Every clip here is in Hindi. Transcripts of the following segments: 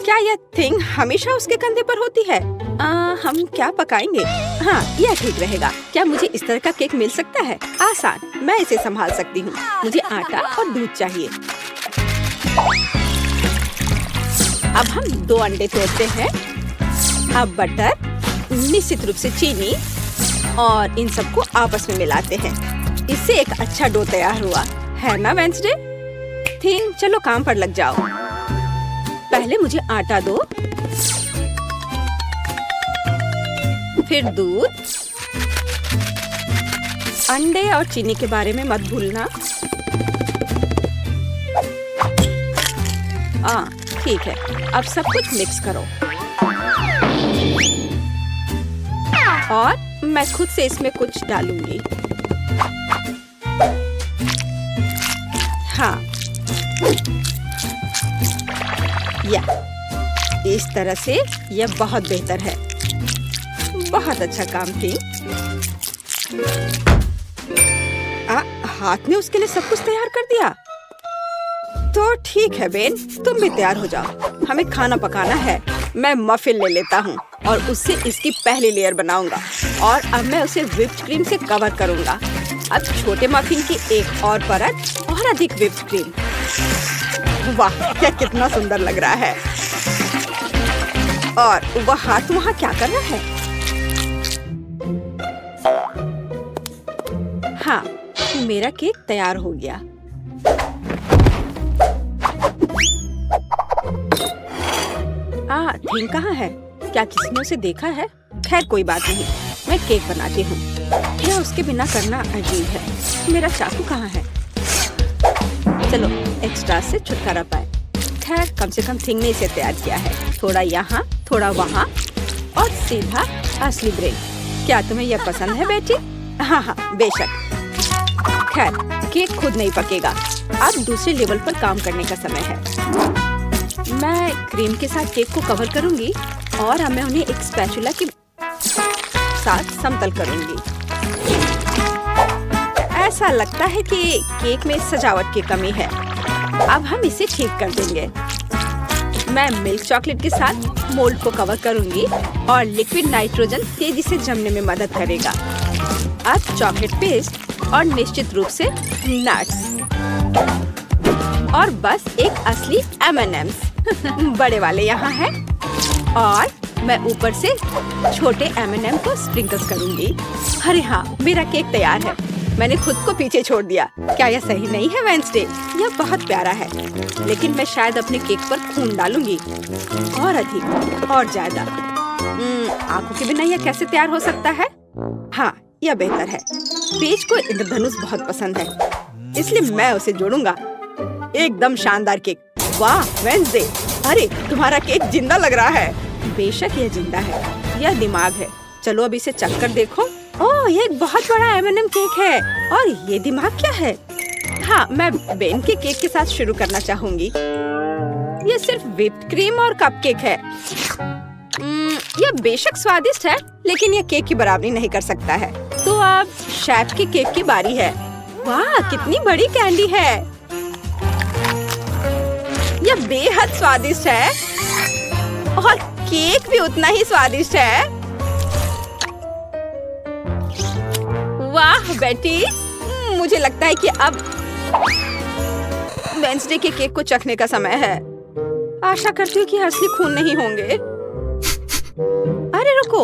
क्या यह थिंग हमेशा उसके कंधे पर होती है? हम क्या पकाएंगे? हाँ, यह ठीक रहेगा। क्या मुझे इस तरह का केक मिल सकता है? आसान, मैं इसे संभाल सकती हूँ। मुझे आटा और दूध चाहिए। अब हम 2 अंडे तोड़ते हैं। अब बटर, निश्चित रूप से चीनी और इन सबको आपस में मिलाते हैं। इससे एक अच्छा डो तैयार हुआ है ना वेंसडे? थिंग, चलो काम पर लग जाओ। पहले मुझे आटा दो, फिर दूध, अंडे और चीनी के बारे में मत भूलना। ठीक है, अब सब कुछ मिक्स करो और मैं खुद से इसमें कुछ डालूंगी। हाँ, या इस तरह से यह बहुत बेहतर है। बहुत अच्छा काम थी। हाथ ने उसके लिए सब कुछ तैयार कर दिया। तो ठीक है बेन, तुम भी तैयार हो जाओ। हमें खाना पकाना है। मैं मफिन ले लेता हूँ और उससे इसकी पहली लेयर बनाऊंगा और अब मैं उसे व्हिप्ड क्रीम से कवर करूंगा। अब छोटे मफिन की एक और परत और अधिक व्हिप्ड क्रीम। वाह, यह कितना सुंदर लग रहा है। और वह हाथ वहाँ क्या कर रहा है? हाँ, मेरा केक तैयार हो गया। थिंग कहाँ है? क्या किसी ने उसे देखा है? खैर कोई बात नहीं, मैं केक बनाती हूँ। यह उसके बिना करना अजीब है। मेरा चाकू कहाँ है? चलो एक्स्ट्रा से छुटकारा पाए। खैर कम से कम थिंग ने इसे तैयार किया है। थोड़ा यहाँ, थोड़ा वहाँ और सीधा असली ब्रेड। क्या तुम्हें यह पसंद है बेटी? हाँ हाँ, बेशक। खैर केक खुद नहीं पकेगा। अब दूसरे लेवल पर काम करने का समय है। मैं क्रीम के साथ केक को कवर करूंगी और अब मैं उन्हें एक स्पैचुला के साथ समतल करूंगी। ऐसा लगता है कि केक में सजावट की कमी है। अब हम इसे ठीक कर देंगे। मैं मिल्क चॉकलेट के साथ मोल्ड को कवर करूंगी और लिक्विड नाइट्रोजन तेजी से जमने में मदद करेगा। अब चॉकलेट पेस्ट और निश्चित रूप से नट्स और बस एक असली M&M's बड़े वाले यहाँ हैं और मैं ऊपर से छोटे M&M को स्प्रिंकल्स करूंगी। अरे हाँ, मेरा केक तैयार है। मैंने खुद को पीछे छोड़ दिया। क्या यह सही नहीं है वेंसडे? यह बहुत प्यारा है, लेकिन मैं शायद अपने केक पर खून डालूंगी और अधिक और ज्यादा। आंखों के बिना यह कैसे तैयार हो सकता है? हाँ, यह बेहतर है। पेज को इंद्रधनुष बहुत पसंद है, इसलिए मैं उसे जोड़ूंगा। एकदम शानदार केक। वाह वेंसडे, अरे तुम्हारा केक जिंदा लग रहा है। बेशक यह जिंदा है, यह दिमाग है। चलो अब इसे चख कर देखो। ओह, ये एक बहुत बड़ा M&M केक है और ये दिमाग क्या है? हाँ, मैं बेन के केक के साथ शुरू करना चाहूंगी। ये सिर्फ व्हिप्ड क्रीम और कपकेक है। यह बेशक स्वादिष्ट है, लेकिन यह केक की बराबरी नहीं कर सकता है। तो अब शेफ के केक की बारी है। वाह, कितनी बड़ी कैंडी है। यह बेहद स्वादिष्ट है और केक भी उतना ही स्वादिष्ट है। वाह बेटी, मुझे लगता है कि अब वेंसडे के केक को चखने का समय है। आशा करती हूँ कि असली खून नहीं होंगे। अरे रुको,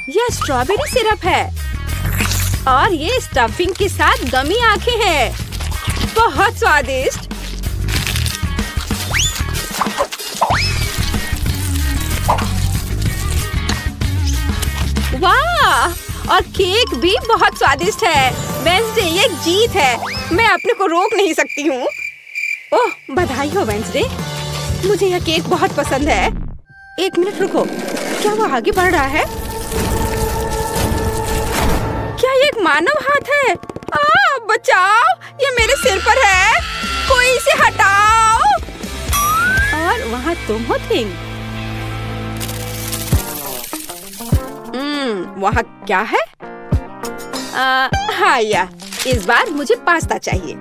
यह स्ट्रॉबेरी सिरप है और ये स्टफिंग के साथ गमी आंखें हैं। बहुत स्वादिष्ट। वाह, और केक भी बहुत स्वादिष्ट है। वेंसडे, ये जीत है। मैं अपने को रोक नहीं सकती हूँ। ओह, बधाई हो वेंसडे, मुझे यह केक बहुत पसंद है। एक मिनट रुको, क्या वो आगे बढ़ रहा है? क्या ये एक मानव हाथ है? बचाओ, ये मेरे सिर पर है। कोई इसे हटाओ। और वहाँ तुम हो थिंग। वहाँ क्या है? हाँ, इस बार मुझे पास्ता चाहिए।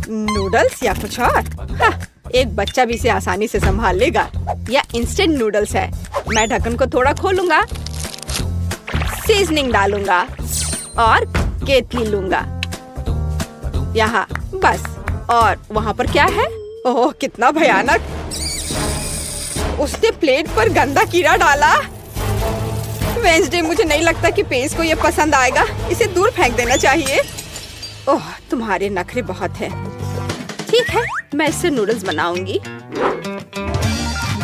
नूडल्स या कुछ और? हाँ, एक बच्चा भी इसे आसानी से संभाल लेगा। यह इंस्टेंट नूडल्स है। मैं ढक्कन को थोड़ा खोलूंगा, सीजनिंग डालूंगा और केतली लूंगा यहाँ बस। और वहाँ पर क्या है? ओह कितना भयानक! उसने प्लेट पर गंदा कीड़ा डाला। वेंसडे, मुझे नहीं लगता कि पेस को ये पसंद आएगा। इसे दूर फेंक देना चाहिए। ओह तुम्हारे नखरे बहुत हैं। ठीक है, मैं इससे नूडल्स बनाऊंगी।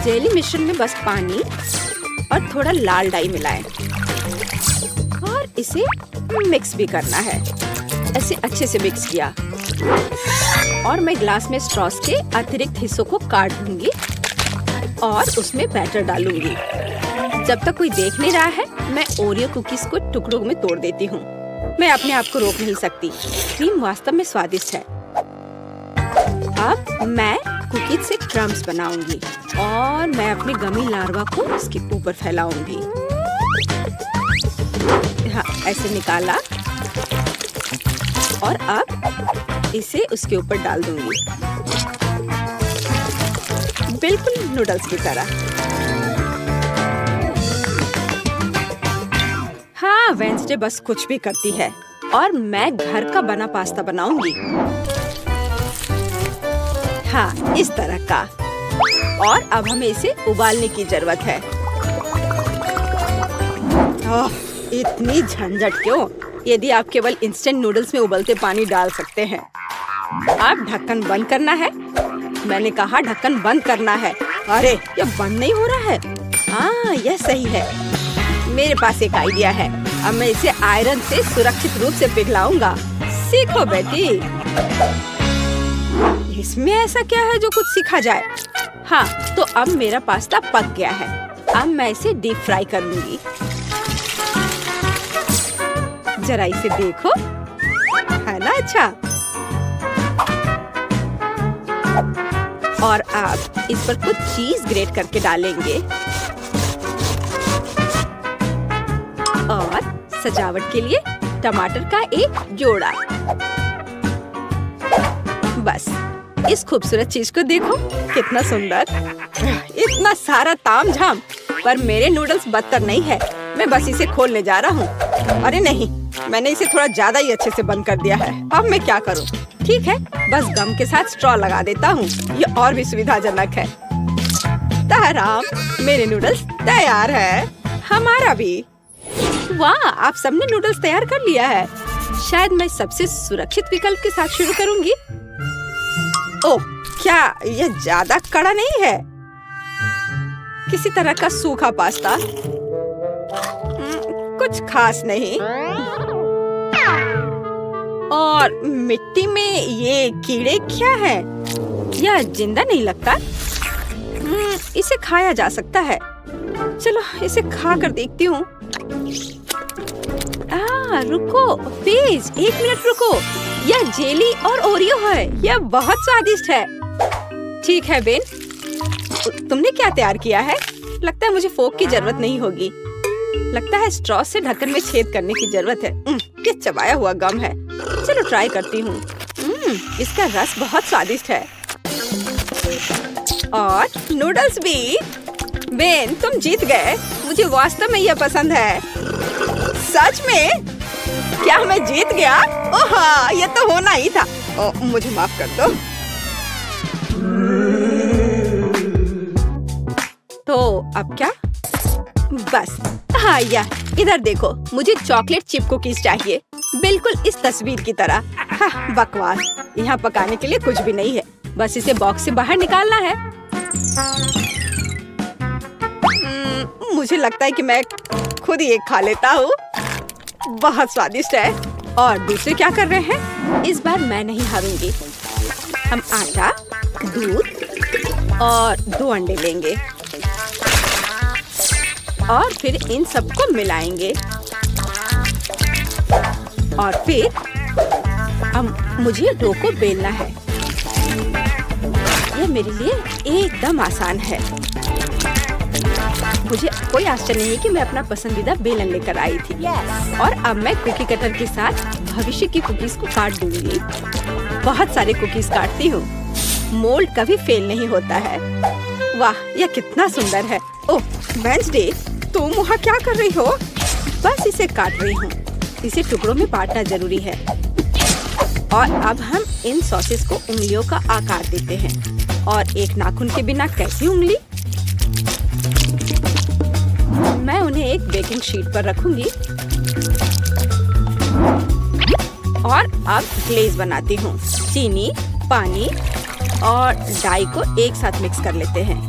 जेली मिश्रण में बस पानी और थोड़ा लाल डाई मिलाएं और इसे मिक्स भी करना है। ऐसे अच्छे से मिक्स किया और मैं ग्लास में स्ट्रॉस के अतिरिक्त हिस्सों को काट दूंगी और उसमें बैटर डालूंगी। जब तक कोई देख नहीं रहा है, मैं ओरियो कुकीज को टुकड़ों में तोड़ देती हूँ। मैं अपने आप को रोक नहीं सकती। क्रीम वास्तव में स्वादिष्ट है। अब मैं कुकीज से क्रम्स बनाऊंगी और मैं अपने गमी लार्वा को इसके ऊपर फैलाऊंगी। हाँ, ऐसे निकाला और अब इसे उसके ऊपर डाल दूंगी, बिल्कुल नूडल्स की तरह। हाँ, वेंसडे बस कुछ भी करती है और मैं घर का बना पास्ता बनाऊंगी। हाँ, इस तरह का। और अब हमें इसे उबालने की जरूरत है। ओह, इतनी झंझट क्यों? यदि आप केवल इंस्टेंट नूडल्स में उबलते पानी डाल सकते हैं। अब ढक्कन बंद करना है। मैंने कहा ढक्कन बंद करना है। अरे ये बंद नहीं हो रहा है। हाँ, यह सही है। मेरे पास एक आइडिया है। अब मैं इसे आयरन से सुरक्षित रूप से पिघलाऊंगा। सीखो बेटी। इसमें ऐसा क्या है जो कुछ सीखा जाए? हाँ, तो अब मेरा पास्ता पक गया है। अब मैं इसे डीप फ्राई करूंगी। जरा इसे देखो, है ना अच्छा? और अब इस पर कुछ चीज ग्रेट करके डालेंगे और सजावट के लिए टमाटर का एक जोड़ा। बस इस खूबसूरत चीज को देखो, कितना सुंदर। इतना सारा तामझाम, पर मेरे नूडल्स बदतर नहीं है। मैं बस इसे खोलने जा रहा हूँ। अरे नहीं, मैंने इसे थोड़ा ज्यादा ही अच्छे से बंद कर दिया है। अब मैं क्या करूँ? ठीक है, बस गम के साथ स्ट्रॉ लगा देता हूँ। ये और भी सुविधाजनक है। ताराम, मेरे नूडल्स तैयार है। हमारा भी। वाह, आप सबने नूडल्स तैयार कर लिया है। शायद मैं सबसे सुरक्षित विकल्प के साथ शुरू करूंगी। ओह, क्या यह ज्यादा कड़ा नहीं है? किसी तरह का सूखा पास्ता, कुछ खास नहीं। और मिट्टी में ये कीड़े क्या है? यह जिंदा नहीं लगता। इसे खाया जा सकता है। चलो इसे खा कर देखती हूँ। रुको प्लीज, 1 मिनट रुको। यह जेली और ओरियो है। यह बहुत स्वादिष्ट है। ठीक है बेन, तुमने क्या तैयार किया है? लगता है मुझे फोक की जरूरत नहीं होगी। लगता है स्ट्रॉ से ढक्कन में छेद करने की जरूरत है। ये चबाया हुआ गम है। चलो ट्राई करती हूँ। इसका रस बहुत स्वादिष्ट है। और नूडल्स भी। बेन, तुम जीत गए। मुझे वास्तव में यह पसंद है। सच में? क्या मैं जीत गया? ओह हाँ, ये तो होना ही था। मुझे माफ कर दो। तो अब क्या? बस हाँ, इधर देखो, मुझे चॉकलेट चिप कुकीज चाहिए, बिल्कुल इस तस्वीर की तरह। हाँ, बकवास। यहाँ पकाने के लिए कुछ भी नहीं है। बस इसे बॉक्स से बाहर निकालना है। मुझे लगता है कि मैं खुद ही एक खा लेता हूँ। बहुत स्वादिष्ट है। और दूसरे क्या कर रहे हैं? इस बार मैं नहीं हारूंगी। हम आटा, दूध और 2 अंडे लेंगे और फिर इन सबको मिलाएंगे। और फिर मुझे डो को बेलना है। यह मेरे लिए एकदम आसान है। मुझे कोई आश्चर्य नहीं कि मैं अपना पसंदीदा बेलन लेकर आई थी। और अब मैं कुकी कटर के साथ भविष्य की कुकीज को काट दूंगी। बहुत सारे कुकीज काटती हूँ। मोल्ड कभी फेल नहीं होता है। वाह, यह कितना सुंदर है। ओह वेंसडे, तुम वहाँ क्या कर रही हो? बस इसे काट रही हूँ। इसे टुकड़ों में बांटना जरूरी है। और अब हम इन सॉसेस को उंगलियों का आकार देते हैं। और एक नाखून के बिना कैसी उंगली? मैं उन्हें एक बेकिंग शीट पर रखूंगी और अब ग्लेज बनाती हूँ। चीनी, पानी और डाई को एक साथ मिक्स कर लेते हैं।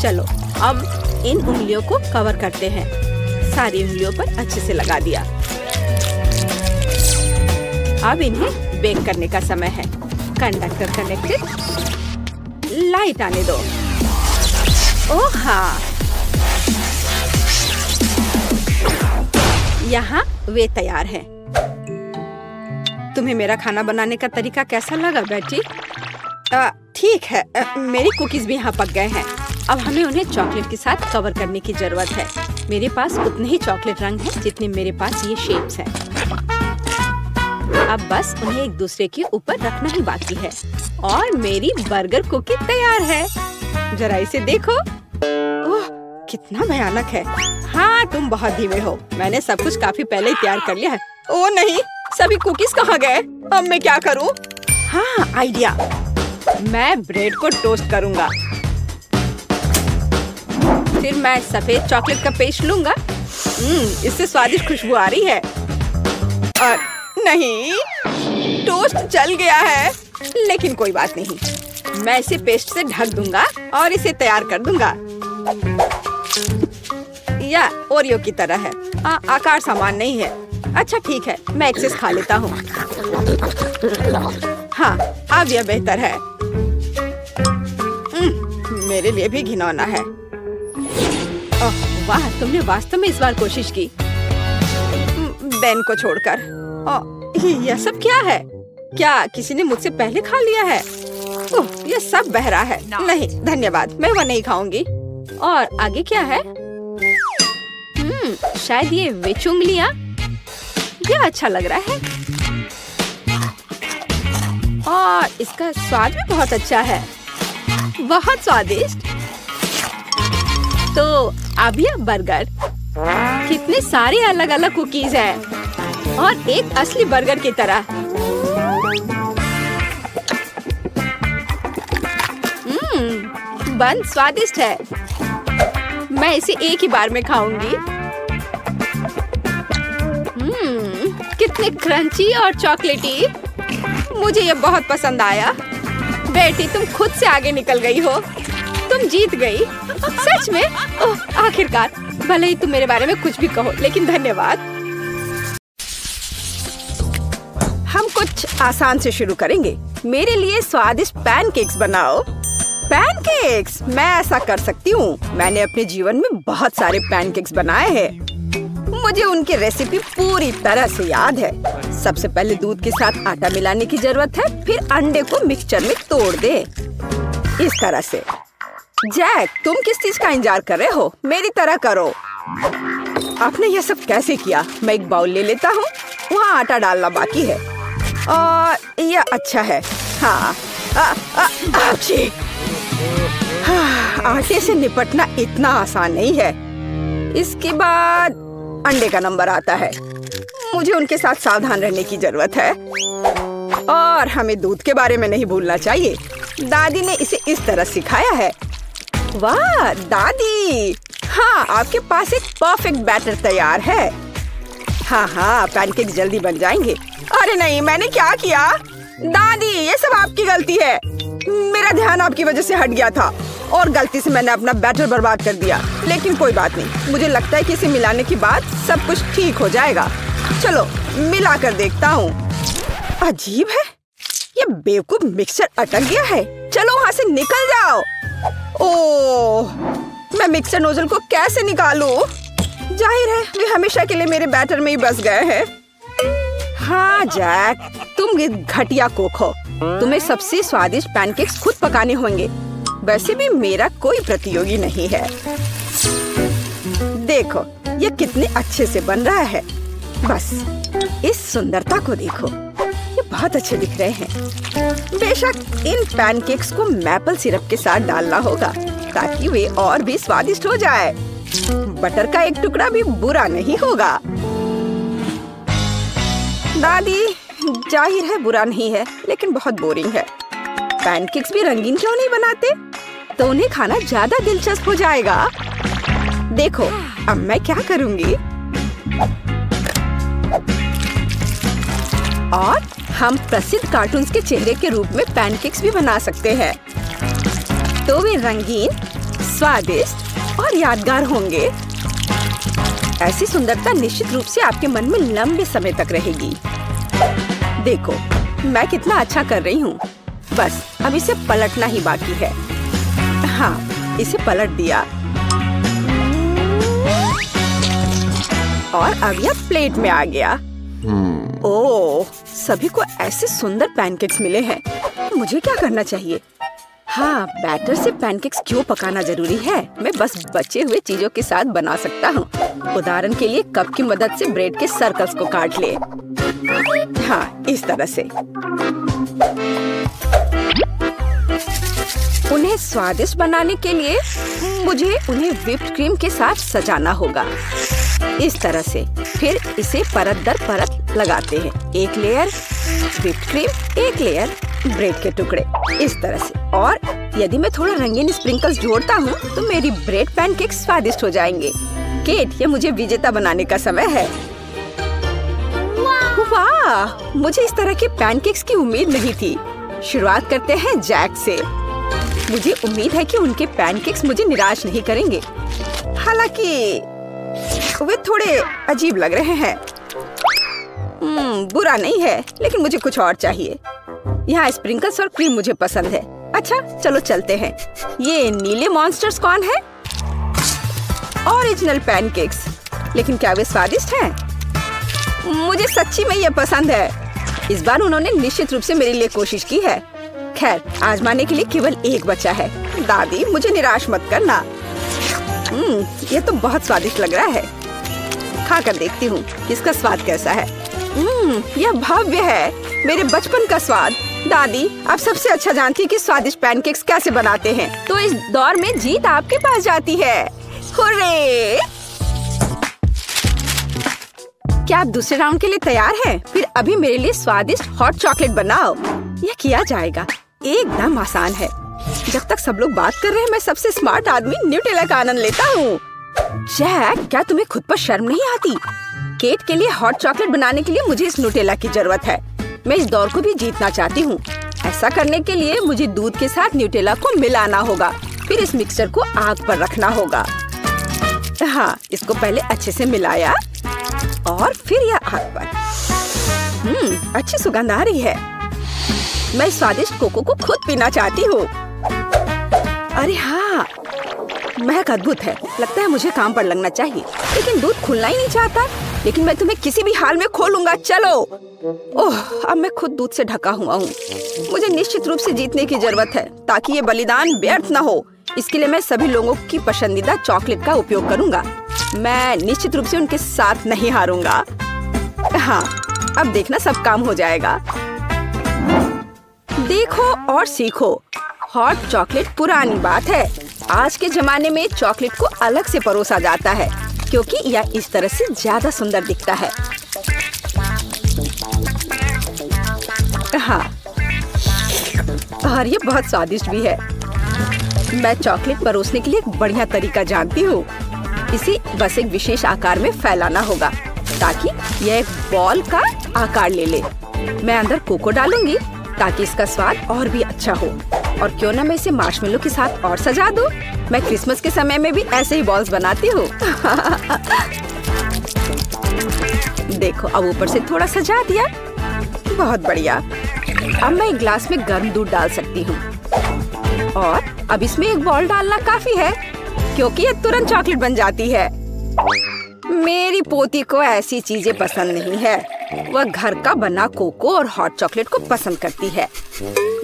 चलो अब इन उंगलियों को कवर करते हैं। सारी उंगलियों पर अच्छे से लगा दिया। अब इन्हें बेक करने का समय है। Conductor connected. लाइट आने दो। ओह हाँ, यहाँ वे तैयार है। तुम्हें मेरा खाना बनाने का तरीका कैसा लगा बेटी? ठीक है, मेरी कुकीज भी यहाँ पक गए हैं। अब हमें उन्हें चॉकलेट के साथ कवर करने की जरूरत है। मेरे पास उतने ही चॉकलेट रंग हैं जितने मेरे पास ये शेप्स हैं। अब बस उन्हें एक दूसरे के ऊपर रखना ही बाकी है और मेरी बर्गर कुकी तैयार है। जरा इसे देखो। ओह, कितना भयानक है। हाँ, तुम बहुत धीमे हो। मैंने सब कुछ काफी पहले ही तैयार कर लिया है। ओह नहीं, सभी कुकीज कहाँ गए? अब मैं क्या करूँ? हाँ, आइडिया। मैं ब्रेड को टोस्ट करूँगा। फिर मैं सफेद चॉकलेट का पेस्ट लूँगा। इससे स्वादिष्ट खुशबू आ रही है। और नहीं, टोस्ट जल गया है। लेकिन कोई बात नहीं, मैं इसे पेस्ट से ढक दूंगा और इसे तैयार कर दूंगा। या ओरियो की तरह है। आकार समान नहीं है। अच्छा ठीक है, मैं एक्सेस खा लेता हूँ। हाँ, अब यह बेहतर है। मेरे लिए भी घिनौना है। ओह वाह, तुमने वास्तव में इस बार कोशिश की। बेन को छोड़कर। यह सब क्या है? क्या किसी ने मुझसे पहले खा लिया है? ओह, यह सब बह रहा है। नहीं धन्यवाद, मैं वह नहीं खाऊंगी। और आगे क्या है? शायद ये विच उंगलियां। यह अच्छा लग रहा है और इसका स्वाद भी बहुत अच्छा है। बहुत स्वादिष्ट। तो अब यह बर्गर। कितने सारे अलग अलग कुकीज हैं और एक असली बर्गर की तरह। बन स्वादिष्ट है। मैं इसे एक ही बार में खाऊंगी। कितने क्रंची और चॉकलेटी। मुझे ये बहुत पसंद आया। बेटी, तुम खुद से आगे निकल गई हो। तुम जीत गई। सच में? ओह, आखिरकार। भले ही तुम मेरे बारे में कुछ भी कहो, लेकिन धन्यवाद। हम कुछ आसान से शुरू करेंगे। मेरे लिए स्वादिष्ट पैनकेक्स बनाओ। पैनकेक्स? मैं ऐसा कर सकती हूँ। मैंने अपने जीवन में बहुत सारे पैनकेक्स बनाए हैं। मुझे उनकी रेसिपी पूरी तरह से याद है। सबसे पहले दूध के साथ आटा मिलाने की जरूरत है। फिर अंडे को मिक्सचर में तोड़ दे, इस तरह से। जैक, तुम किस चीज का इंतजार कर रहे हो? मेरी तरह करो। आपने यह सब कैसे किया? मैं एक बाउल ले लेता हूँ। वहाँ आटा डालना बाकी है और यह अच्छा है। हाँ, आटे से निपटना इतना आसान नहीं है। इसके बाद अंडे का नंबर आता है। मुझे उनके साथ सावधान रहने की जरूरत है और हमें दूध के बारे में नहीं भूलना चाहिए। दादी ने इसे इस तरह सिखाया है। वाह दादी! हाँ, आपके पास एक परफेक्ट बैटर तैयार है। हाँ, पैनकेक जल्दी बन जाएंगे। अरे नहीं, मैंने क्या किया? दादी, ये सब आपकी गलती है। मेरा ध्यान आपकी वजह से हट गया था और गलती से मैंने अपना बैटर बर्बाद कर दिया। लेकिन कोई बात नहीं, मुझे लगता है कि इसे मिलाने के बाद सब कुछ ठीक हो जाएगा। चलो मिला कर देखता हूँ। अजीब है, ये बेवकूफ मिक्सर अटक गया है। चलो वहाँ से निकल जाओ। ओह, मैं मिक्सर नोजल को कैसे निकालूं? जाहिर है वे हमेशा के लिए मेरे बैटर में ही बस गए हैं। हाँ जैक, तुम घटिया कुक हो। तुम्हें सबसे स्वादिष्ट पैनकेक्स खुद पकाने होंगे। वैसे भी मेरा कोई प्रतियोगी नहीं है। देखो ये कितने अच्छे से बन रहा है। बस इस सुंदरता को देखो, ये बहुत बहुत अच्छे दिख रहे हैं। बेशक इन पैनकेक्स को मैपल सिरप के साथ डालना होगा ताकि वे और भी स्वादिष्ट हो जाए। बटर का एक टुकड़ा भी बुरा नहीं होगा। दादी, जाहिर है बुरा नहीं है, लेकिन बहुत बोरिंग है। पैनकेक्स भी रंगीन क्यों नहीं बनाते? तो उन्हें खाना ज्यादा दिलचस्प हो जाएगा। देखो, अब मैं क्या करूंगी। और हम प्रसिद्ध कार्टून्स के चेहरे के रूप में पैनकेक्स भी बना सकते हैं। तो वे रंगीन, स्वादिष्ट और यादगार होंगे। ऐसी सुंदरता निश्चित रूप से आपके मन में लंबे समय तक रहेगी। देखो, मैं कितना अच्छा कर रही हूँ। बस अब इसे पलटना ही बाकी है। हाँ, इसे पलट दिया। और अब यह प्लेट में आ गया। ओह, सभी को ऐसे सुंदर पैनकेक्स मिले हैं। मुझे क्या करना चाहिए? हाँ, बैटर से पैनकेक्स क्यों पकाना जरूरी है? मैं बस बचे हुए चीजों के साथ बना सकता हूँ। उदाहरण के लिए कप की मदद से ब्रेड के सर्कल्स को काट ले। हाँ, इस तरह से। उन्हें स्वादिष्ट बनाने के लिए मुझे उन्हें व्हिप्ड क्रीम के साथ सजाना होगा। इस तरह से। फिर इसे परत दर परत लगाते हैं। एक लेयर व्हिप्ड क्रीम, एक लेयर ब्रेड के टुकड़े, इस तरह से। और यदि मैं थोड़ा रंगीन स्प्रिंकल्स जोड़ता हूँ तो मेरी ब्रेड पैनकेक्स स्वादिष्ट हो जाएंगे। केट, ये मुझे विजेता बनाने का समय है। वाह, मुझे इस तरह के पैनकेक्स की उम्मीद नहीं थी। शुरुआत करते हैं जैक से। मुझे उम्मीद है कि उनके पैनकेक्स मुझे निराश नहीं करेंगे। हालांकि वे थोड़े अजीब लग रहे हैं। बुरा नहीं है, लेकिन मुझे कुछ और चाहिए। यहाँ स्प्रिंकल्स और क्रीम मुझे पसंद है। अच्छा, चलो चलते हैं। ये नीले मॉन्स्टर्स कौन है? Original pancakes. लेकिन क्या वे स्वादिष्ट हैं? मुझे सच्ची में ये पसंद है। इस बार उन्होंने निश्चित रूप से मेरे लिए कोशिश की है। खैर, आजमाने के लिए केवल एक बचा है। दादी, मुझे निराश मत करना। ये तो बहुत स्वादिष्ट लग रहा है। खाकर देखती हूँ इसका स्वाद कैसा है। यह भव्य है, मेरे बचपन का स्वाद। दादी, आप सबसे अच्छा जानती हैं कि स्वादिष्ट पैनकेक्स कैसे बनाते हैं। तो इस दौर में जीत आपके पास जाती है। हुर्रे! क्या आप दूसरे राउंड के लिए तैयार हैं? फिर अभी मेरे लिए स्वादिष्ट हॉट चॉकलेट बनाओ। यह किया जाएगा। एकदम आसान है। जब तक सब लोग बात कर रहे हैं, मैं सबसे स्मार्ट आदमी न्यूटेला का आनंद लेता हूँ। जैक, क्या तुम्हें खुद पर शर्म नहीं आती? केट के लिए हॉट चॉकलेट बनाने के लिए मुझे इस न्यूटेला की जरूरत है। मैं इस दौर को भी जीतना चाहती हूँ। ऐसा करने के लिए मुझे दूध के साथ न्यूटेला को मिलाना होगा। फिर इस मिक्सचर को आग पर रखना होगा। हाँ, इसको पहले अच्छे से मिलाया और फिर यह आग पर। अच्छी सुगंध आ रही है। मैं स्वादिष्ट कोको को खुद पीना चाहती हूँ। अरे हाँ, महक अद्भुत है। लगता है मुझे काम पर लगना चाहिए, लेकिन दूध खुलना ही नहीं चाहता। लेकिन मैं तुम्हें किसी भी हाल में खोलूंगा। चलो। ओह, अब मैं खुद दूध से ढका हुआ हूँ। मुझे निश्चित रूप से जीतने की जरूरत है ताकि ये बलिदान व्यर्थ न हो। इसके लिए मैं सभी लोगों की पसंदीदा चॉकलेट का उपयोग करूंगा। मैं निश्चित रूप से उनके साथ नहीं हारूंगा। हाँ, अब देखना सब काम हो जाएगा। देखो और सीखो। हॉट चॉकलेट पुरानी बात है। आज के जमाने में चॉकलेट को अलग से परोसा जाता है क्योंकि यह इस तरह से ज्यादा सुंदर दिखता है। हाँ, और ये बहुत स्वादिष्ट भी है। मैं चॉकलेट परोसने के लिए एक बढ़िया तरीका जानती हूँ। इसे बस एक विशेष आकार में फैलाना होगा ताकि यह एक बॉल का आकार ले ले। मैं अंदर कोको डालूंगी ताकि इसका स्वाद और भी अच्छा हो। और क्यों ना मैं इसे मार्शमेलो के साथ और सजा दूं। मैं क्रिसमस के समय में भी ऐसे ही बॉल्स बनाती हूँ। देखो, अब ऊपर से थोड़ा सजा दिया। बहुत बढ़िया। अब मैं एक ग्लास में गर्म दूध डाल सकती हूँ और अब इसमें एक बॉल डालना काफी है क्योंकि ये तुरंत चॉकलेट बन जाती है। मेरी पोती को ऐसी चीजें पसंद नहीं है। वह घर का बना कोको और हॉट चॉकलेट को पसंद करती है।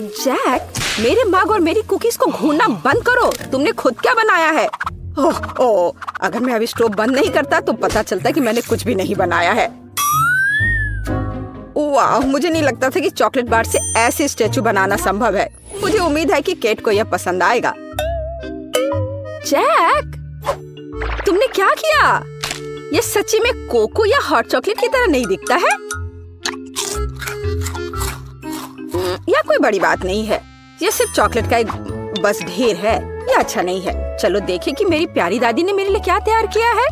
जैक, मेरे मग और मेरी कुकीज को घूरना बंद करो। तुमने खुद क्या बनाया है? ओह, अगर मैं अभी स्टोव बंद नहीं करता तो पता चलता कि मैंने कुछ भी नहीं बनाया है। वाह, मुझे नहीं लगता था कि चॉकलेट बार से ऐसे स्टैचू बनाना संभव है। मुझे उम्मीद है कि केट को यह पसंद आएगा। जैक, तुमने क्या किया? यह सच्ची में कोको या हॉट चॉकलेट की तरह नहीं दिखता है। यह कोई बड़ी बात नहीं है, यह सिर्फ चॉकलेट का एक बस ढेर है। यह अच्छा नहीं है। चलो देखें कि मेरी प्यारी दादी ने मेरे लिए क्या तैयार किया है।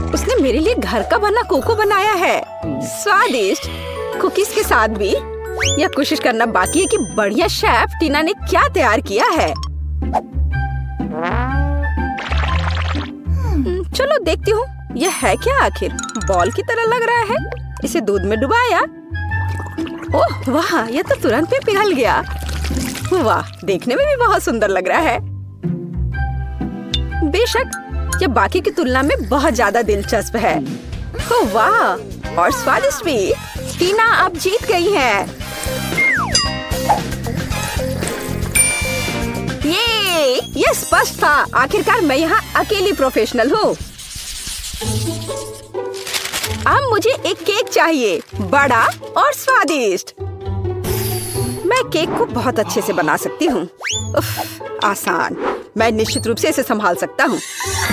उसने मेरे लिए घर का बना कोको बनाया है, स्वादिष्ट कुकीज के साथ भी। यह कोशिश करना बाकी है कि बढ़िया शेफ टीना ने क्या तैयार किया है। चलो देखती हूँ यह है क्या। आखिर बॉल की तरह लग रहा है। इसे दूध में डुबाया। ओह वाह, यह तो तुरंत में पिघल गया। वाह, देखने में भी बहुत सुंदर लग रहा है। बेशक यह बाकी की तुलना में बहुत ज्यादा दिलचस्प है। ओह वाह, और स्वादिष्ट भी। टीना आप जीत गई हैं। ये स्पष्ट था। आखिरकार मैं यहाँ अकेली प्रोफेशनल हूँ। अब मुझे एक केक चाहिए, बड़ा और स्वादिष्ट। मैं केक को बहुत अच्छे से बना सकती हूँ। आसान। मैं निश्चित रूप से इसे संभाल सकता हूँ।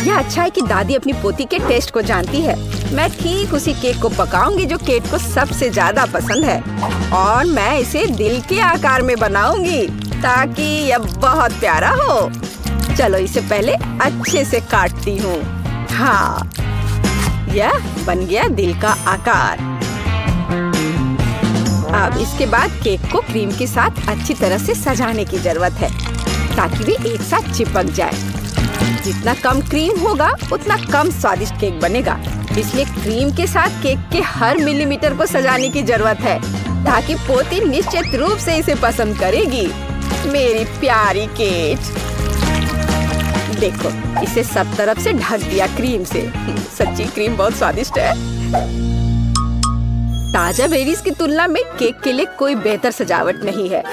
यह अच्छा है कि दादी अपनी पोती के टेस्ट को जानती है। मैं ठीक उसी केक को पकाऊंगी जो केट को सबसे ज्यादा पसंद है, और मैं इसे दिल के आकार में बनाऊंगी ताकि यह बहुत प्यारा हो। चलो इसे पहले अच्छे से काटती हूँ। हाँ, यह बन गया दिल का आकार। अब इसके बाद केक को क्रीम के साथ अच्छी तरह से सजाने की जरूरत है ताकि वे एक साथ चिपक जाए। जितना कम क्रीम होगा उतना कम स्वादिष्ट केक बनेगा। इसलिए क्रीम के साथ केक के हर मिलीमीटर को सजाने की जरूरत है ताकि पोती निश्चित रूप से इसे पसंद करेगी। मेरी प्यारी केट, देखो इसे सब तरफ से ढक दिया क्रीम से। सच्ची क्रीम बहुत स्वादिष्ट है। ताजा बेरीज की तुलना में केक के लिए कोई बेहतर सजावट नहीं है।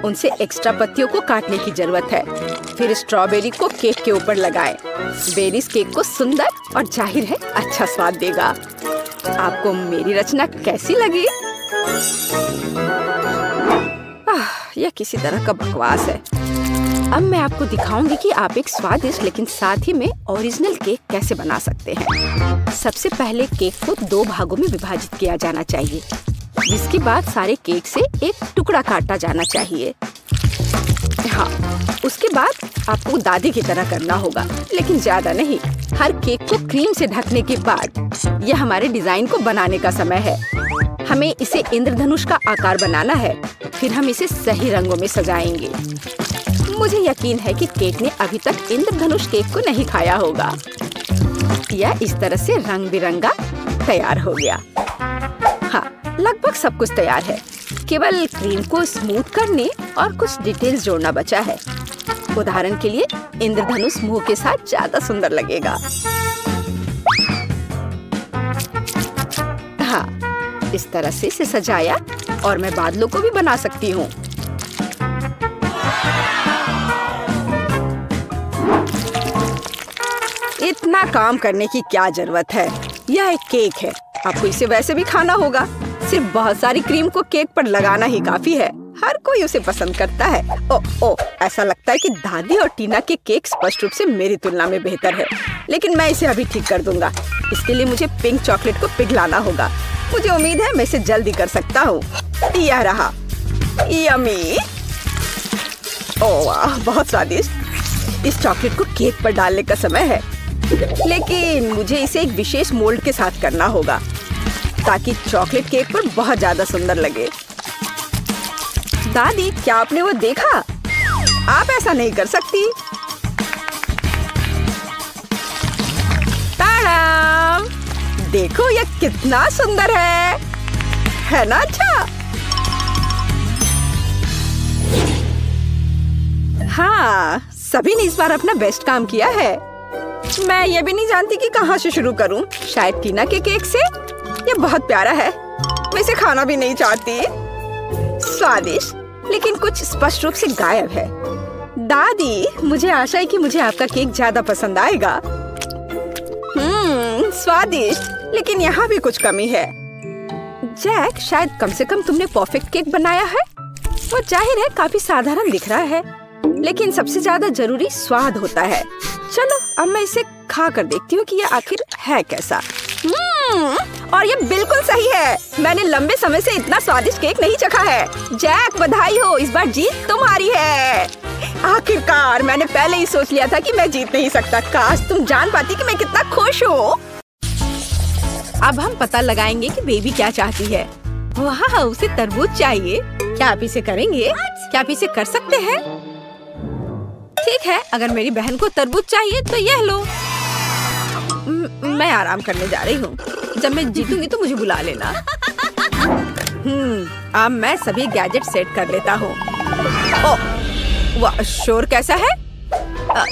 उनसे एक्स्ट्रा पत्तियों को काटने की जरूरत है। फिर स्ट्रॉबेरी को केक के ऊपर लगाएं। बेरीज केक को सुंदर और जाहिर है अच्छा स्वाद देगा। आपको मेरी रचना कैसी लगी? यह किसी तरह का बकवास है। अब मैं आपको दिखाऊंगी कि आप एक स्वादिष्ट लेकिन साथ ही में ओरिजिनल केक कैसे बना सकते हैं। सबसे पहले केक को 2 भागों में विभाजित किया जाना चाहिए, जिसके बाद सारे केक से एक टुकड़ा काटा जाना चाहिए। हाँ, उसके बाद आपको दादी की तरह करना होगा, लेकिन ज्यादा नहीं। हर केक को क्रीम से ढकने के बाद यह हमारे डिजाइन को बनाने का समय है। हमें इसे इंद्रधनुष का आकार बनाना है। फिर हम इसे सही रंगों में सजाएंगे। मुझे यकीन है कि केक ने अभी तक इंद्रधनुष केक को नहीं खाया होगा। यह इस तरह से रंग बिरंगा तैयार हो गया। हाँ, लगभग सब कुछ तैयार है। केवल क्रीम को स्मूथ करने और कुछ डिटेल्स जोड़ना बचा है। उदाहरण के लिए इंद्रधनुष मुंह के साथ ज्यादा सुंदर लगेगा। हाँ, इस तरह से इसे सजाया और मैं बादलों को भी बना सकती हूँ। इतना काम करने की क्या जरूरत है? यह एक केक है, आपको इसे वैसे भी खाना होगा। सिर्फ बहुत सारी क्रीम को केक पर लगाना ही काफी है। हर कोई उसे पसंद करता है। ओ, ऐसा लगता है कि दादी और टीना के केक स्पष्ट रूप से मेरी तुलना में बेहतर है, लेकिन मैं इसे अभी ठीक कर दूंगा। इसके लिए मुझे पिंक चॉकलेट को पिघलाना होगा। मुझे उम्मीद है मैं इसे जल्दी कर सकता हूँ। यह रहा, यम्मी। ओह वाह, बहुत स्वादिष्ट। इस चॉकलेट को केक पर डालने का समय है, लेकिन मुझे इसे एक विशेष मोल्ड के साथ करना होगा ताकि चॉकलेट केक पर बहुत ज्यादा सुंदर लगे। दादी, क्या आपने वो देखा? आप ऐसा नहीं कर सकती। ताड़ाम! देखो यह कितना सुंदर है ना? अच्छा, हाँ, सभी ने इस बार अपना बेस्ट काम किया है। मैं ये भी नहीं जानती कि कहाँ से शुरू करूं। शायद टीना के केक से। ये बहुत प्यारा है, मैं इसे खाना भी नहीं चाहती। स्वादिष्ट, लेकिन कुछ स्पष्ट रूप से गायब है। दादी, मुझे आशा है कि मुझे आपका केक ज्यादा पसंद आएगा। स्वादिष्ट, लेकिन यहाँ भी कुछ कमी है। जैक, शायद कम से कम तुमने परफेक्ट केक बनाया है। वो जाहिर है काफी साधारण दिख रहा है, लेकिन सबसे ज्यादा जरूरी स्वाद होता है। चलो अब मैं इसे खा कर देखती हूँ कि ये आखिर है कैसा। और ये बिल्कुल सही है। मैंने लंबे समय से इतना स्वादिष्ट केक नहीं चखा है। जैक, बधाई हो, इस बार जीत तुम्हारी है। आखिरकार, मैंने पहले ही सोच लिया था कि मैं जीत नहीं सकता। काश तुम जान पाती कि मैं कितना खुश हूँ। अब हम पता लगाएंगे कि बेबी क्या चाहती है। वाह, उसे तरबूज चाहिए। क्या आप इसे करेंगे? क्या आप इसे कर सकते हैं? ठीक है, अगर मेरी बहन को तरबूज चाहिए तो यह लो। मैं आराम करने जा रही हूँ। जब मैं जीतूंगी तो मुझे बुला लेना। अब मैं सभी गैजेट सेट कर लेता हूँ। ओह, वाह, शोर कैसा है?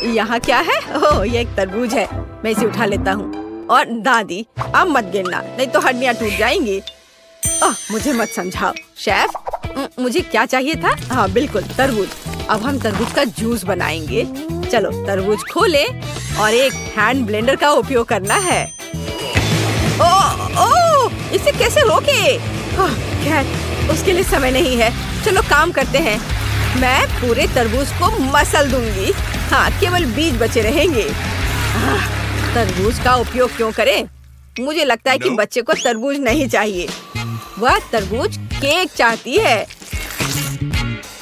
यहाँ क्या है? ओह, ये एक तरबूज है। मैं इसे उठा लेता हूँ। और दादी, अब मत गिरना, नहीं तो हड्डियाँ टूट जाएंगी। मुझे मत समझाओ। शेफ, मुझे क्या चाहिए था? हाँ बिल्कुल, तरबूज। अब हम तरबूज का जूस बनाएंगे। चलो तरबूज खोले और एक हैंड ब्लेंडर का उपयोग करना है। ओह, इसे कैसे रोके? खैर, उसके लिए समय नहीं है। चलो काम करते हैं। मैं पूरे तरबूज को मसल दूंगी। हाँ, केवल बीज बचे रहेंगे। तरबूज का उपयोग क्यों करें? मुझे लगता है कि बच्चे को तरबूज नहीं चाहिए। वह तरबूज केक चाहती है।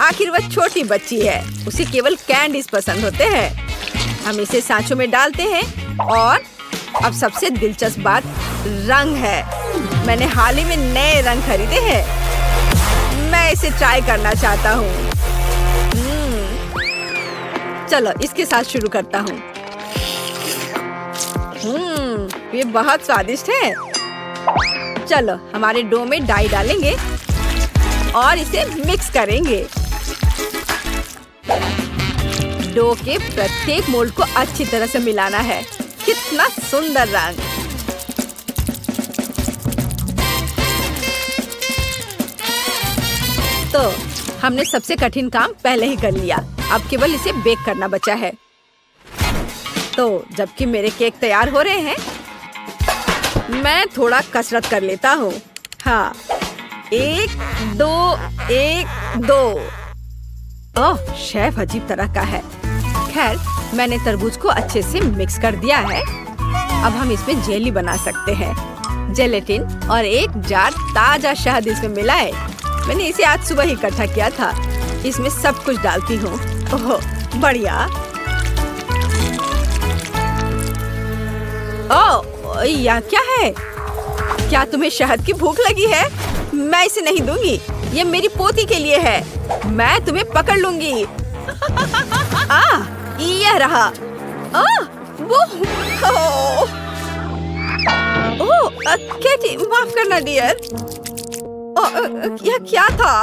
आखिर वह छोटी बच्ची है, उसे केवल कैंडीज पसंद होते हैं। हम इसे सांचों में डालते हैं और अब सबसे दिलचस्प बात रंग है। मैंने हाल ही में नए रंग खरीदे हैं। मैं इसे ट्राई करना चाहता हूँ। चलो इसके साथ शुरू करता हूँ। ये बहुत स्वादिष्ट है। चलो हमारे डो में डाई डालेंगे और इसे मिक्स करेंगे। डो के प्रत्येक मोल्ड को अच्छी तरह से मिलाना है। कितना सुंदर रंग। तो हमने सबसे कठिन काम पहले ही कर लिया। अब केवल इसे बेक करना बचा है। तो जबकि मेरे केक तैयार हो रहे हैं, मैं थोड़ा कसरत कर लेता हूँ। हाँ, 1 2 1 2। ओह, शेफ अजीब तरह का है। खैर, मैंने तरबूज को अच्छे से मिक्स कर दिया है। अब हम इसमें जेली बना सकते हैं। जेलेटिन और एक जार ताजा शहद इसमें मिलाए। मैंने इसे आज सुबह ही इकट्ठा किया था। इसमें सब कुछ डालती हूँ। ओह, बढ़िया। ओह, यह क्या है? क्या तुम्हें शहद की भूख लगी है? मैं इसे नहीं दूंगी। ये मेरी पोती के लिए है। मैं तुम्हें पकड़ लूंगी। यह रहा। केटी, माफ करना डियर। यह क्या था?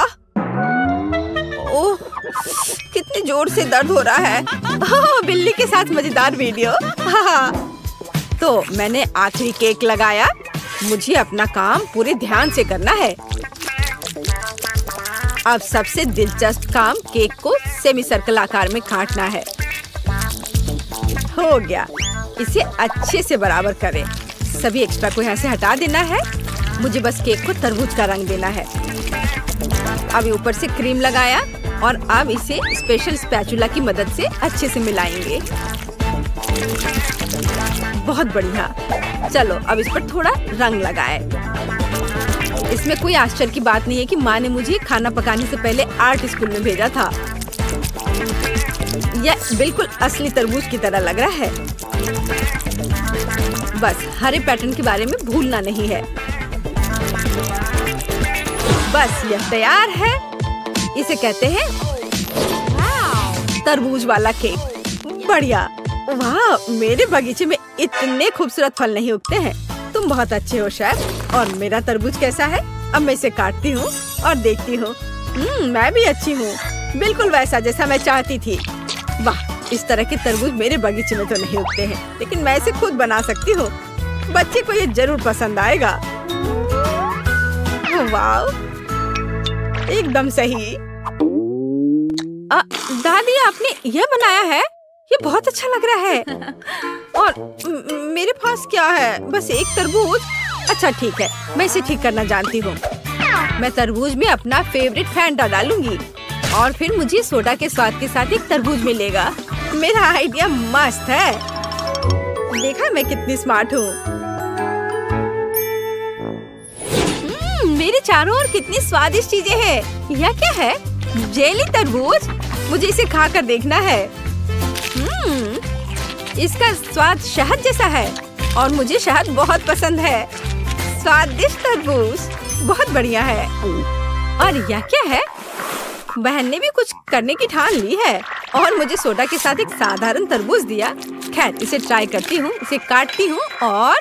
ओह, कितने जोर से दर्द हो रहा है। बिल्ली के साथ मजेदार वीडियो। तो मैंने आखिरी केक लगाया। मुझे अपना काम पूरे ध्यान से करना है। अब सबसे दिलचस्प काम केक को सेमी सर्कल आकार में काटना है। हो गया। इसे अच्छे से बराबर करें। सभी एक्स्ट्रा को यहाँ से हटा देना है। मुझे बस केक को तरबूज का रंग देना है। अब ऊपर से क्रीम लगाया और अब इसे स्पेशल स्पैचुला की मदद से अच्छे से मिलाएंगे। बहुत बढ़िया। चलो अब इस पर थोड़ा रंग लगाए। इसमें कोई आश्चर्य की बात नहीं है कि माँ ने मुझे खाना पकाने से पहले आर्ट स्कूल में भेजा था। यह बिल्कुल असली तरबूज की तरह लग रहा है। बस हरे पैटर्न के बारे में भूलना नहीं है। बस यह तैयार है। इसे कहते हैं तरबूज वाला केक। बढ़िया। वाह, मेरे बगीचे में इतने खूबसूरत फल नहीं उगते हैं। तुम बहुत अच्छे हो शेफ। और मेरा तरबूज कैसा है? अब मैं इसे काटती हूँ और देखती हूँ। मैं भी अच्छी हूँ, बिल्कुल वैसा जैसा मैं चाहती थी। वाह, इस तरह के तरबूज मेरे बगीचे में तो नहीं उगते हैं, लेकिन मैं इसे खुद बना सकती हूँ। बच्चे को ये जरूर पसंद आएगा। वाह, एकदम सही। दादी, आपने यह बनाया है? ये बहुत अच्छा लग रहा है। और मेरे पास क्या है? बस एक तरबूज। अच्छा ठीक है, मैं इसे ठीक करना जानती हूँ। मैं तरबूज में अपना फेवरेट फैंटा डालूंगी और फिर मुझे सोडा के स्वाद के साथ एक तरबूज मिलेगा। मेरा आइडिया मस्त है। देखा मैं कितनी स्मार्ट हूँ। मेरे चारों ओर कितनी स्वादिष्ट चीजें हैं। यह क्या है? जेली तरबूज। मुझे इसे खाकर देखना है। इसका स्वाद शहद जैसा है और मुझे शहद बहुत पसंद है। स्वादिष्ट तरबूज बहुत बढ़िया है। और यह क्या है? बहन ने भी कुछ करने की ठान ली है और मुझे सोडा के साथ एक साधारण तरबूज दिया। खैर, इसे ट्राई करती हूँ। इसे काटती हूँ और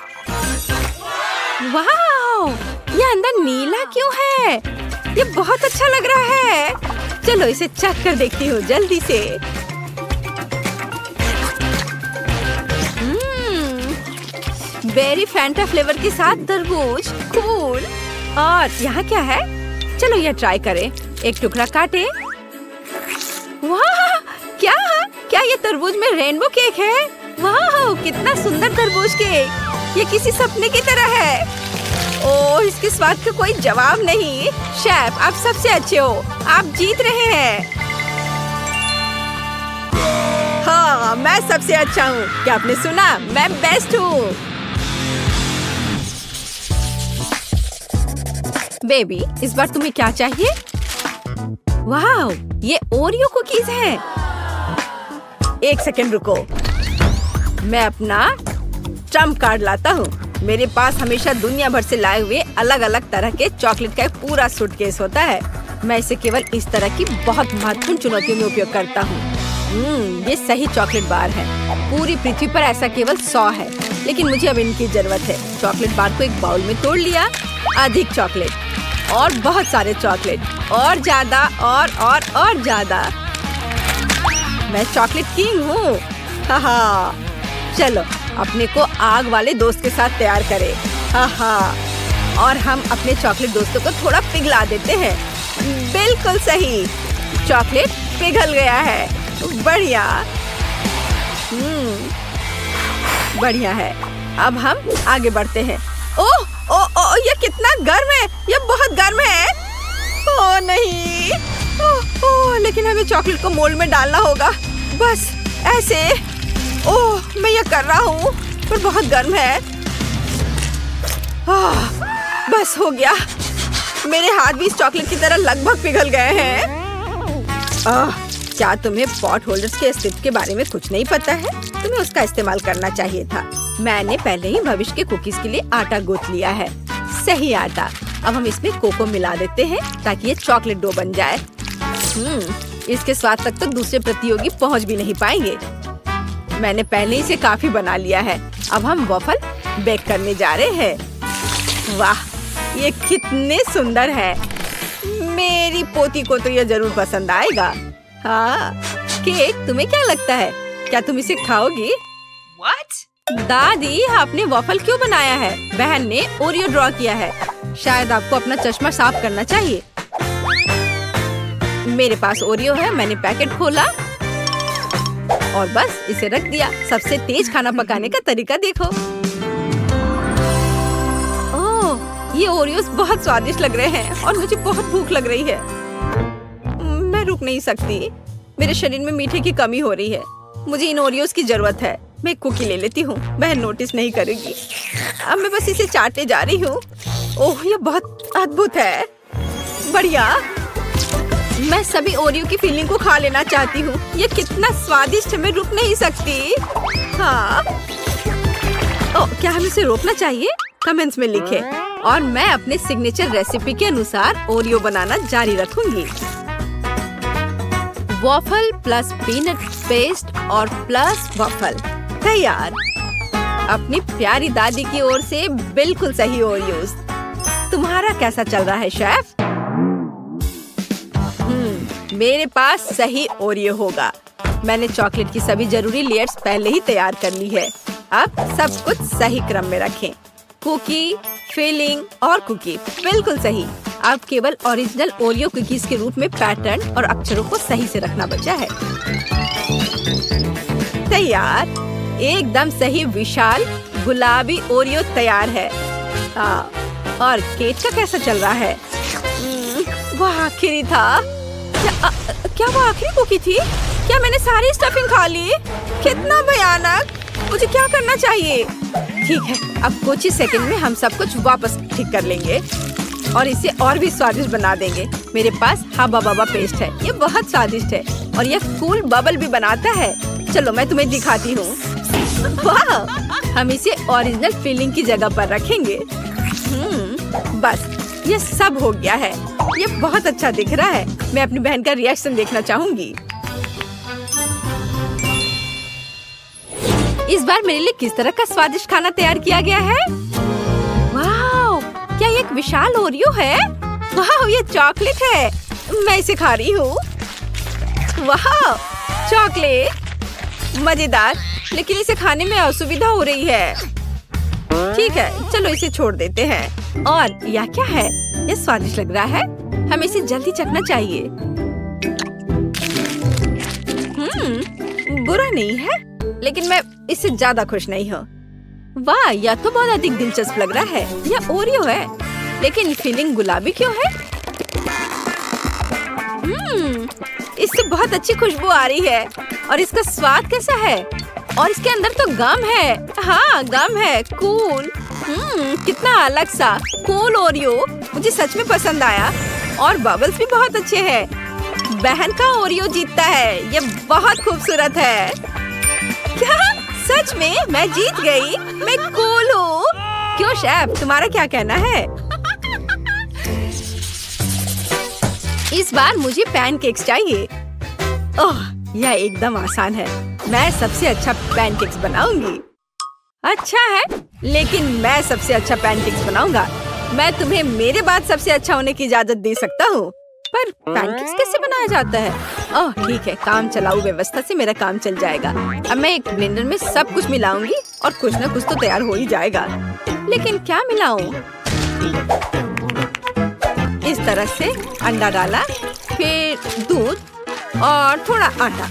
वाह, ये अंदर नीला क्यों है? ये बहुत अच्छा लग रहा है। चलो इसे चख कर देखती हूँ जल्दी से। बेरी फैंटा फ्लेवर के साथ तरबूज, कूल। और यहाँ क्या है? चलो यह ट्राई करें। एक टुकड़ा काटे। वाह, क्या ये तरबूज में रेनबो केक है? वाह, कितना सुंदर तरबूज केक। ये किसी सपने की तरह है। ओह, इसके स्वाद का कोई जवाब नहीं। शेफ, आप सबसे अच्छे हो। आप जीत रहे हैं। हाँ, मैं सबसे अच्छा हूँ। क्या आपने सुना? मैं बेस्ट हूँ। बेबी, इस बार तुम्हें क्या चाहिए? वाह, ये ओरियो कुकीज हैं। एक सेकंड रुको, मैं अपना ट्रम्प कार्ड लाता हूँ। मेरे पास हमेशा दुनिया भर से लाए हुए अलग अलग तरह के चॉकलेट का एक पूरा सूटकेस होता है। मैं इसे केवल इस तरह की बहुत महत्वपूर्ण चुनौतियों में उपयोग करता हूँ। ये सही चॉकलेट बार है। पूरी पृथ्वी पर ऐसा केवल 100 है, लेकिन मुझे अब इनकी जरूरत है। चॉकलेट बार को एक बाउल में तोड़ लिया। अधिक चॉकलेट और बहुत सारे चॉकलेट और ज्यादा और ज्यादा। मैं चॉकलेट किंग हूँ। हाँ, चलो अपने को आग वाले दोस्त के साथ तैयार करें। हाँ, और हम अपने चॉकलेट दोस्तों को थोड़ा पिघला देते हैं। बिल्कुल सही, चॉकलेट पिघल गया है। बढ़िया। बढ़िया है। अब हम आगे बढ़ते हैं। ओह, ये कितना गर्म है। ये बहुत गर्म है। ओह नहीं। लेकिन हमें चॉकलेट को मोल्ड में डालना होगा। बस ऐसे। ओह, मैं ये कर रहा हूँ, पर बहुत गर्म है। बस हो गया। मेरे हाथ भी इस चॉकलेट की तरह लगभग पिघल गए हैं। क्या तुम्हें पॉट होल्डर्स के अस्तित्व के बारे में कुछ नहीं पता है? तुम्हें उसका इस्तेमाल करना चाहिए था। मैंने पहले ही भविष्य के कुकीज के लिए आटा गूंथ लिया है। सही आटा। अब हम इसमें कोको मिला देते हैं ताकि ये चॉकलेट डो बन जाए। इसके स्वाद तक तो दूसरे प्रतियोगी पहुंच भी नहीं पाएंगे। मैंने पहले ही इसे काफी बना लिया है। अब हम वॉफल बेक करने जा रहे हैं। वाह, ये कितने सुंदर है। मेरी पोती को तो ये जरूर पसंद आएगा। हाँ, केक, तुम्हें क्या लगता है? क्या तुम इसे खाओगी? What? दादी, आपने वॉफल क्यों बनाया है? बहन ने ओरियो ड्रॉ किया है। शायद आपको अपना चश्मा साफ करना चाहिए। मेरे पास ओरियो है। मैंने पैकेट खोला और बस इसे रख दिया। सबसे तेज खाना पकाने का तरीका देखो। ओह, ये ओरियोस बहुत स्वादिष्ट लग रहे हैं और मुझे बहुत भूख लग रही है। मैं रुक नहीं सकती। मेरे शरीर में मीठे की कमी हो रही है। मुझे इन ओरियोस की जरूरत है। मैं एक कुकी ले लेती हूँ। बहन नोटिस नहीं करेगी। अब मैं बस इसे चाटने जा रही हूँ। ओह, ये बहुत अद्भुत है। बढ़िया। मैं सभी ओरियो की फीलिंग को खा लेना चाहती हूँ। ये कितना स्वादिष्ट है, मैं रुक नहीं सकती। हाँ। ओह, क्या हमें इसे रोकना चाहिए? कमेंट्स में लिखें। और मैं अपने सिग्नेचर रेसिपी के अनुसार ओरियो बनाना जारी रखूंगी। वॉफल प्लस पीनट पेस्ट और प्लस वॉफल तैयार। अपनी प्यारी दादी की ओर से बिल्कुल सही ओरियोस। तुम्हारा कैसा चल रहा है शेफ? मेरे पास सही ओरियो होगा। मैंने चॉकलेट की सभी जरूरी लेयर्स पहले ही तैयार कर ली है। अब सब कुछ सही क्रम में रखें। कुकी, फिलिंग और कुकी बिल्कुल सही। अब केवल ओरिजिनल ओरियो कुकीज के रूप में पैटर्न और अक्षरों को सही से रखना बचा है। तैयार। एकदम सही विशाल गुलाबी ओरियो तैयार है। हाँ, और केक का कैसा चल रहा है? वो आखिरी था। क्या वो आखिरी कुकी थी? क्या मैंने सारी स्टफिंग खा ली? कितना भयानक! मुझे क्या करना चाहिए? ठीक है, अब कुछ ही सेकंड में हम सब कुछ वापस ठीक कर लेंगे और इसे और भी स्वादिष्ट बना देंगे। मेरे पास हब्बा बब्बा पेस्ट है, ये बहुत स्वादिष्ट है और ये कूल बबल भी बनाता है। चलो मैं तुम्हें दिखाती हूँ। वाह! हम इसे ओरिजिनल फिलिंग की जगह पर रखेंगे। बस ये सब हो गया है। ये बहुत अच्छा दिख रहा है। मैं अपनी बहन का रिएक्शन देखना चाहूंगी। इस बार मेरे लिए किस तरह का स्वादिष्ट खाना तैयार किया गया है? वाह! क्या ये एक विशाल ओरियो है? वाह! ये चॉकलेट है। मैं इसे खा रही हूँ। वाह! चॉकलेट मजेदार, लेकिन इसे खाने में असुविधा हो रही है। ठीक है, चलो इसे छोड़ देते हैं। और यह क्या है? ये स्वादिष्ट लग रहा है। हमें इसे जल्दी चखना चाहिए। बुरा नहीं है, लेकिन मैं इससे ज्यादा खुश नहीं हूँ। वाह! यह तो बहुत अधिक दिलचस्प लग रहा है। यह ओरियो है, लेकिन फिलिंग गुलाबी क्यों है? इससे बहुत अच्छी खुशबू आ रही है। और इसका स्वाद कैसा है? और इसके अंदर तो गम है। हाँ, गम है। कूल। कितना अलग सा कूल ओरियो। मुझे सच में पसंद आया। और बबल्स भी बहुत अच्छे हैं। बहन का ओरियो जीतता है। ये बहुत खूबसूरत है। क्या सच में मैं जीत गई? मैं कूल हूँ। क्यों शेफ, तुम्हारा क्या कहना है? इस बार मुझे पैनकेक्स चाहिए। ओह, यह एकदम आसान है। मैं सबसे अच्छा पैनकेक्स बनाऊंगी। अच्छा है, लेकिन मैं सबसे अच्छा पैनकेक्स बनाऊंगा। मैं तुम्हें मेरे बाद सबसे अच्छा होने की इजाजत दे सकता हूँ। पर पैनकेक्स कैसे बनाया जाता है? ओह ठीक है, काम चलाऊ व्यवस्था से मेरा काम चल जाएगा। अब मैं एक ब्लेंडर में सब कुछ मिलाऊंगी और कुछ न कुछ तो तैयार हो ही जाएगा। लेकिन क्या मिलाऊं? इस तरह से अंडा डाला, फिर दूध और थोड़ा आटा।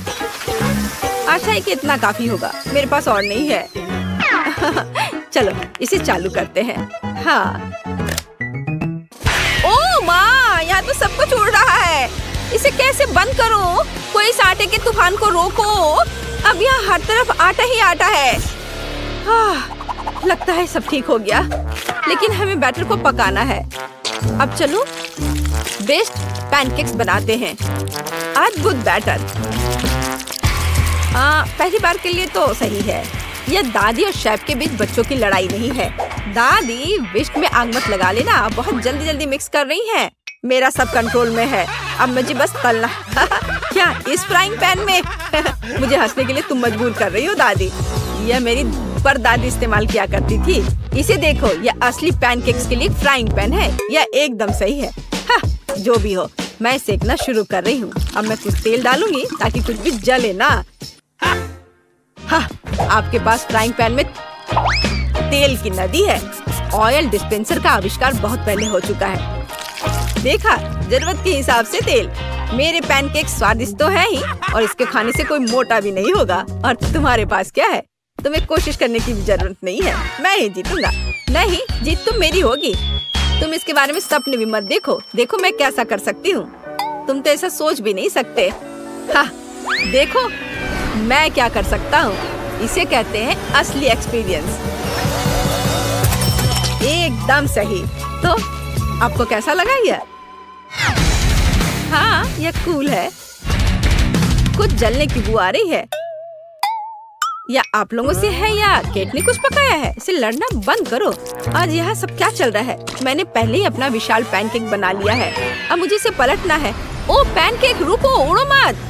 आशा है कि इतना काफी होगा। मेरे पास और नहीं है। चलो इसे चालू करते हैं। हाँ। ओह माँ, यहाँ तो सब कुछ उड़ रहा है। इसे कैसे बंद करूं? कोई इस आटे के तूफान को रोको। अब यहाँ हर तरफ आटा ही आटा है। लगता है सब ठीक हो गया, लेकिन हमें बैटर को पकाना है। अब चलो बेस्ट पैनकेक्स बनाते हैं। अद्भुत बैटर। पहली बार के लिए तो सही है। यह दादी और शेफ के बीच बच्चों की लड़ाई नहीं है। दादी, विस्क में आग मत लगा लेना। बहुत जल्दी जल्दी मिक्स कर रही हैं। मेरा सब कंट्रोल में है। अब मुझे बस तलना। क्या इस फ्राइंग पैन में? मुझे हंसने के लिए तुम मजबूर कर रही हो दादी। यह मेरी परदादी इस्तेमाल किया करती थी। इसे देखो, यह असली पैनकेक्स के लिए फ्राइंग पैन है। यह एकदम सही है। जो भी हो, मैं सेकना शुरू कर रही हूँ। अब मैं कुछ तेल डालूंगी ताकि कुछ भी जले ना। आपके पास फ्राइंग पैन में तेल की नदी है। ऑयल डिस्पेंसर का आविष्कार बहुत पहले हो चुका है। देखा, जरूरत के हिसाब से तेल। मेरे पैनकेक स्वादिष्ट तो है ही, और इसके खाने से कोई मोटा भी नहीं होगा। और तुम्हारे पास क्या है? तुम्हें कोशिश करने की भी जरूरत नहीं है। मैं ही जीतूंगा। नहीं, जीत तुम मेरी होगी। तुम इसके बारे में सपने भी मत देखो। देखो मैं कैसा कर सकती हूँ। तुम तो ऐसा सोच भी नहीं सकते। देखो मैं क्या कर सकता हूँ। इसे कहते हैं असली एक्सपीरियंस। एकदम सही। तो आपको कैसा लगा यह? हाँ, यह कूल है। कुछ जलने की बू आ रही है। या आप लोगों से है या केट ने कुछ पकाया है? इसे लड़ना बंद करो। आज यहाँ सब क्या चल रहा है? मैंने पहले ही अपना विशाल पैनकेक बना लिया है। अब मुझे इसे पलटना है। ओ पैनकेक, रुको, उड़ो मत।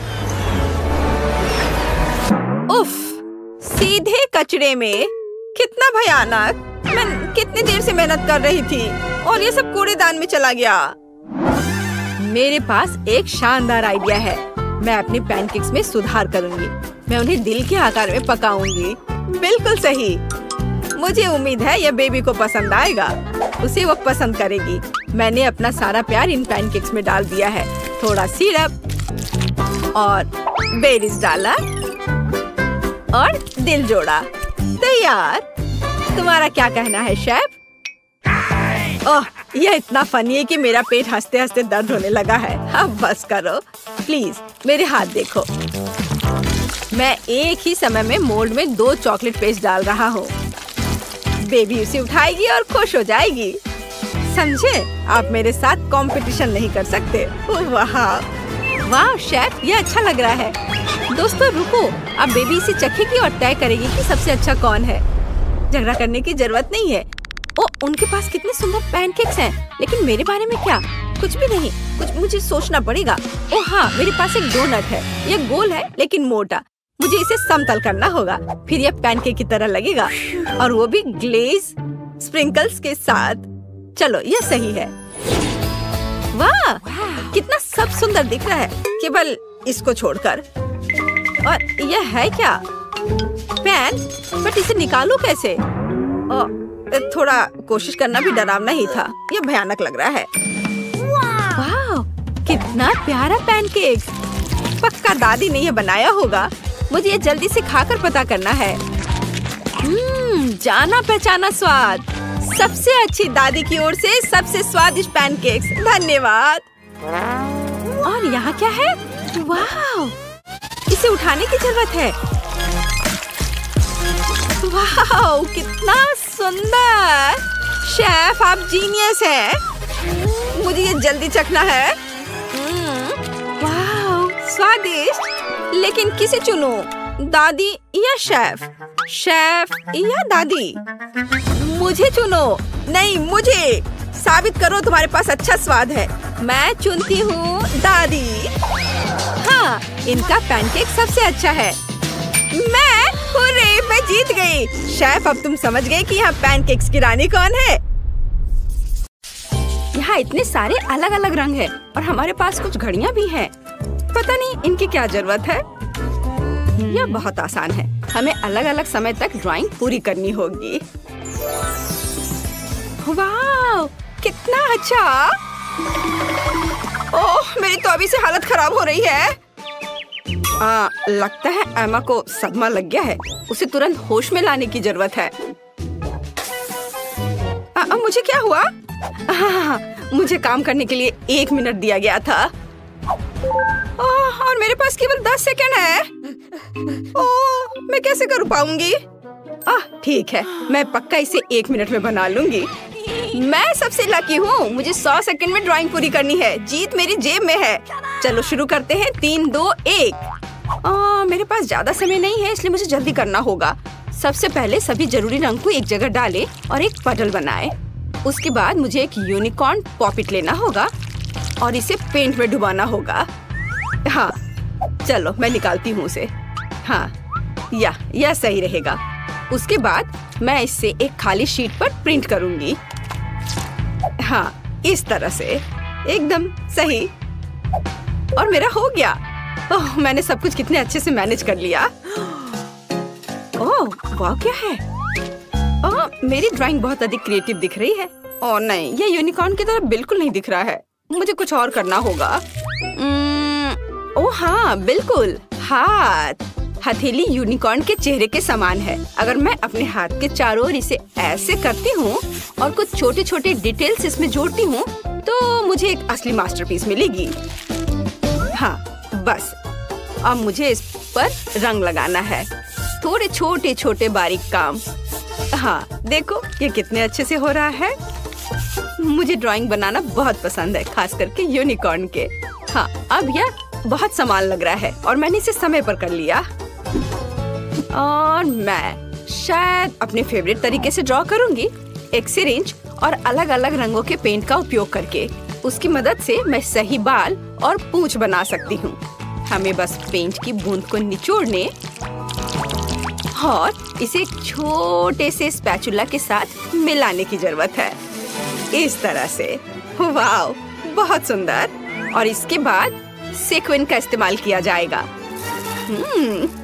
उफ, सीधे कचरे में। कितना भयानक। मैं कितनी देर से मेहनत कर रही थी और ये सब कूड़ेदान में चला गया। मेरे पास एक शानदार आइडिया है। मैं अपने पैनकेक्स में सुधार करूंगी। मैं उन्हें दिल के आकार में पकाऊंगी। बिल्कुल सही। मुझे उम्मीद है यह बेबी को पसंद आएगा। उसे वो पसंद करेगी। मैंने अपना सारा प्यार इन पैनकेक्स में डाल दिया है। थोड़ा सिरप और बेरीज डाला और दिल जोड़ा। तैयार। तुम्हारा क्या कहना है शेफ? ओह, यह इतना फनी है कि मेरा पेट हंसते हंसते दर्द होने लगा है। अब बस करो प्लीज, मेरे हाथ देखो। मैं एक ही समय में मोल्ड में 2 चॉकलेट पेस्ट डाल रहा हूँ। बेबी उसे उठाएगी और खुश हो जाएगी। समझे? आप मेरे साथ कंपटीशन नहीं कर सकते। वाह वाह शेफ, ये अच्छा लग रहा है। दोस्तों रुको, अब बेबी इसे चखेगी और तय करेगी कि सबसे अच्छा कौन है। झगड़ा करने की जरूरत नहीं है। ओ, उनके पास कितने सुंदर पैनकेक्स हैं, लेकिन मेरे बारे में क्या? कुछ भी नहीं, कुछ मुझे सोचना पड़ेगा। ओ हाँ, मेरे पास एक डोनट है। यह गोल है लेकिन मोटा। मुझे इसे समतल करना होगा, फिर यह पैनकेक की तरह लगेगा, और वो भी ग्लेज स्प्रिंकल्स के साथ। चलो, यह सही है। वाह, कितना सब सुंदर दिख रहा है, केवल इसको छोड़कर। और यह है क्या? पैन, बट इसे निकालूं कैसे? थोड़ा कोशिश करना भी डरावना ही था। यह भयानक लग रहा है। वाह, कितना प्यारा पैनकेक। पक्का दादी ने यह बनाया होगा। मुझे ये जल्दी से खाकर पता करना है। जाना पहचाना स्वाद। सबसे अच्छी दादी की ओर से सबसे स्वादिष्ट पैनकेक्स। धन्यवाद। और यहाँ क्या है? वाह, इसे उठाने की जरूरत है। वाह, कितना सुंदर। शेफ, आप जीनियस हैं। मुझे ये जल्दी चखना है। वाह, स्वादिष्ट। लेकिन किसे चुनूं? दादी या शेफ? शेफ या दादी? मुझे चुनो। नहीं, मुझे। साबित करो तुम्हारे पास अच्छा स्वाद है। मैं चुनती हूँ दादी। हाँ, इनका पैनकेक सबसे अच्छा है। मैं जीत गई। शेफ, अब तुम समझ गए कि यहाँ पैनकेक्स की रानी कौन है। यहाँ इतने सारे अलग अलग रंग हैं और हमारे पास कुछ घड़ियाँ भी हैं। पता नहीं इनकी क्या जरूरत है। यह बहुत आसान है। हमें अलग अलग समय तक ड्राइंग पूरी करनी होगी। वाह, कितना अच्छा। ओह, मेरी तो अभी से हालत खराब हो रही है। लगता है एमा को सदमा लग गया है। उसे तुरंत होश में लाने की जरूरत है। मुझे क्या हुआ? मुझे काम करने के लिए 1 मिनट दिया गया था। और मेरे पास केवल 10 सेकंड है। मैं कैसे कर पाऊंगी? ठीक है, मैं पक्का इसे 1 मिनट में बना लूंगी। मैं सबसे लकी हूँ। मुझे 100 सेकंड में ड्राइंग पूरी करनी है। जीत मेरी जेब में है। चलो शुरू करते हैं। 3, 2, 1। मेरे पास ज्यादा समय नहीं है, इसलिए मुझे जल्दी करना होगा। सबसे पहले सभी जरूरी रंग को एक जगह डालें और एक पटल बनाएं। उसके बाद मुझे एक यूनिकॉर्न पॉपिट लेना होगा और इसे पेंट में डुबाना होगा। हाँ, चलो मैं निकालती हूँ उसे। हाँ, यह सही रहेगा। उसके बाद मैं इससे एक खाली शीट पर प्रिंट करूंगी। हाँ, इस तरह से। एकदम सही। और मेरा हो गया। ओह, मैंने सब कुछ कितने अच्छे से मैनेज कर लिया। ओह, वाह, क्या है? मेरी ड्राइंग बहुत अधिक क्रिएटिव दिख रही है। ओह नहीं, ये यूनिकॉर्न की तरह बिल्कुल नहीं दिख रहा है। मुझे कुछ और करना होगा। ओह हाँ, बिल्कुल। हाथ। हथेली यूनिकॉर्न के चेहरे के समान है। अगर मैं अपने हाथ के चारों ओर इसे ऐसे करती हूँ और कुछ छोटे छोटे डिटेल्स इसमें जोड़ती हूँ, तो मुझे एक असली मास्टरपीस मिलेगी। हाँ, बस। अब मुझे इस पर रंग लगाना है। थोड़े छोटे छोटे बारीक काम। हाँ, देखो ये कितने अच्छे से हो रहा है। मुझे ड्राइंग बनाना बहुत पसंद है, खास करके यूनिकॉर्न के। हाँ, अब यह बहुत समान लग रहा है और मैंने इसे समय पर कर लिया। और मैं शायद अपने फेवरेट तरीके से ड्रॉ करूंगी, एक सिरिंज और अलग अलग रंगों के पेंट का उपयोग करके। उसकी मदद से मैं सही बाल और पूंछ बना सकती हूँ। हमें बस पेंट की बूंद को निचोड़ने और इसे एक छोटे से स्पैचुला के साथ मिलाने की जरूरत है। इस तरह से। वाव, बहुत सुंदर। और इसके बाद सीक्वेंस का इस्तेमाल किया जाएगा।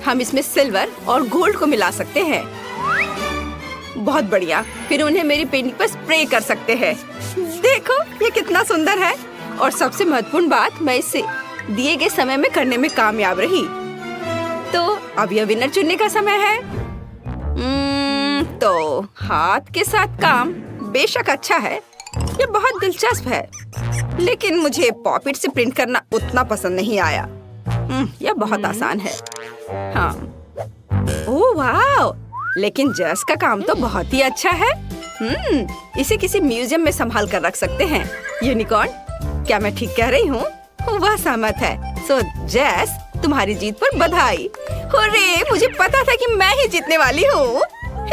हम इसमें सिल्वर और गोल्ड को मिला सकते हैं। बहुत बढ़िया। फिर उन्हें मेरी पेंटिंग पर स्प्रे कर सकते हैं। देखो ये कितना सुंदर है। और सबसे महत्वपूर्ण बात, मैं इसे दिए गए समय में करने में कामयाब रही। तो अब यह विनर चुनने का समय है। तो हाथ के साथ काम बेशक अच्छा है, ये बहुत दिलचस्प है, लेकिन मुझे पॉपिट से प्रिंट करना उतना पसंद नहीं आया। यह बहुत आसान है। हाँ, ओह वाह, लेकिन जस का काम तो बहुत ही अच्छा है। इसे किसी म्यूजियम में संभाल कर रख सकते हैं। यूनिकॉर्न, क्या मैं ठीक कह रही हूँ? वह सहमत है। सो जस, तुम्हारी जीत पर बधाई। हुर्रे, मुझे पता था कि मैं ही जीतने वाली हूँ।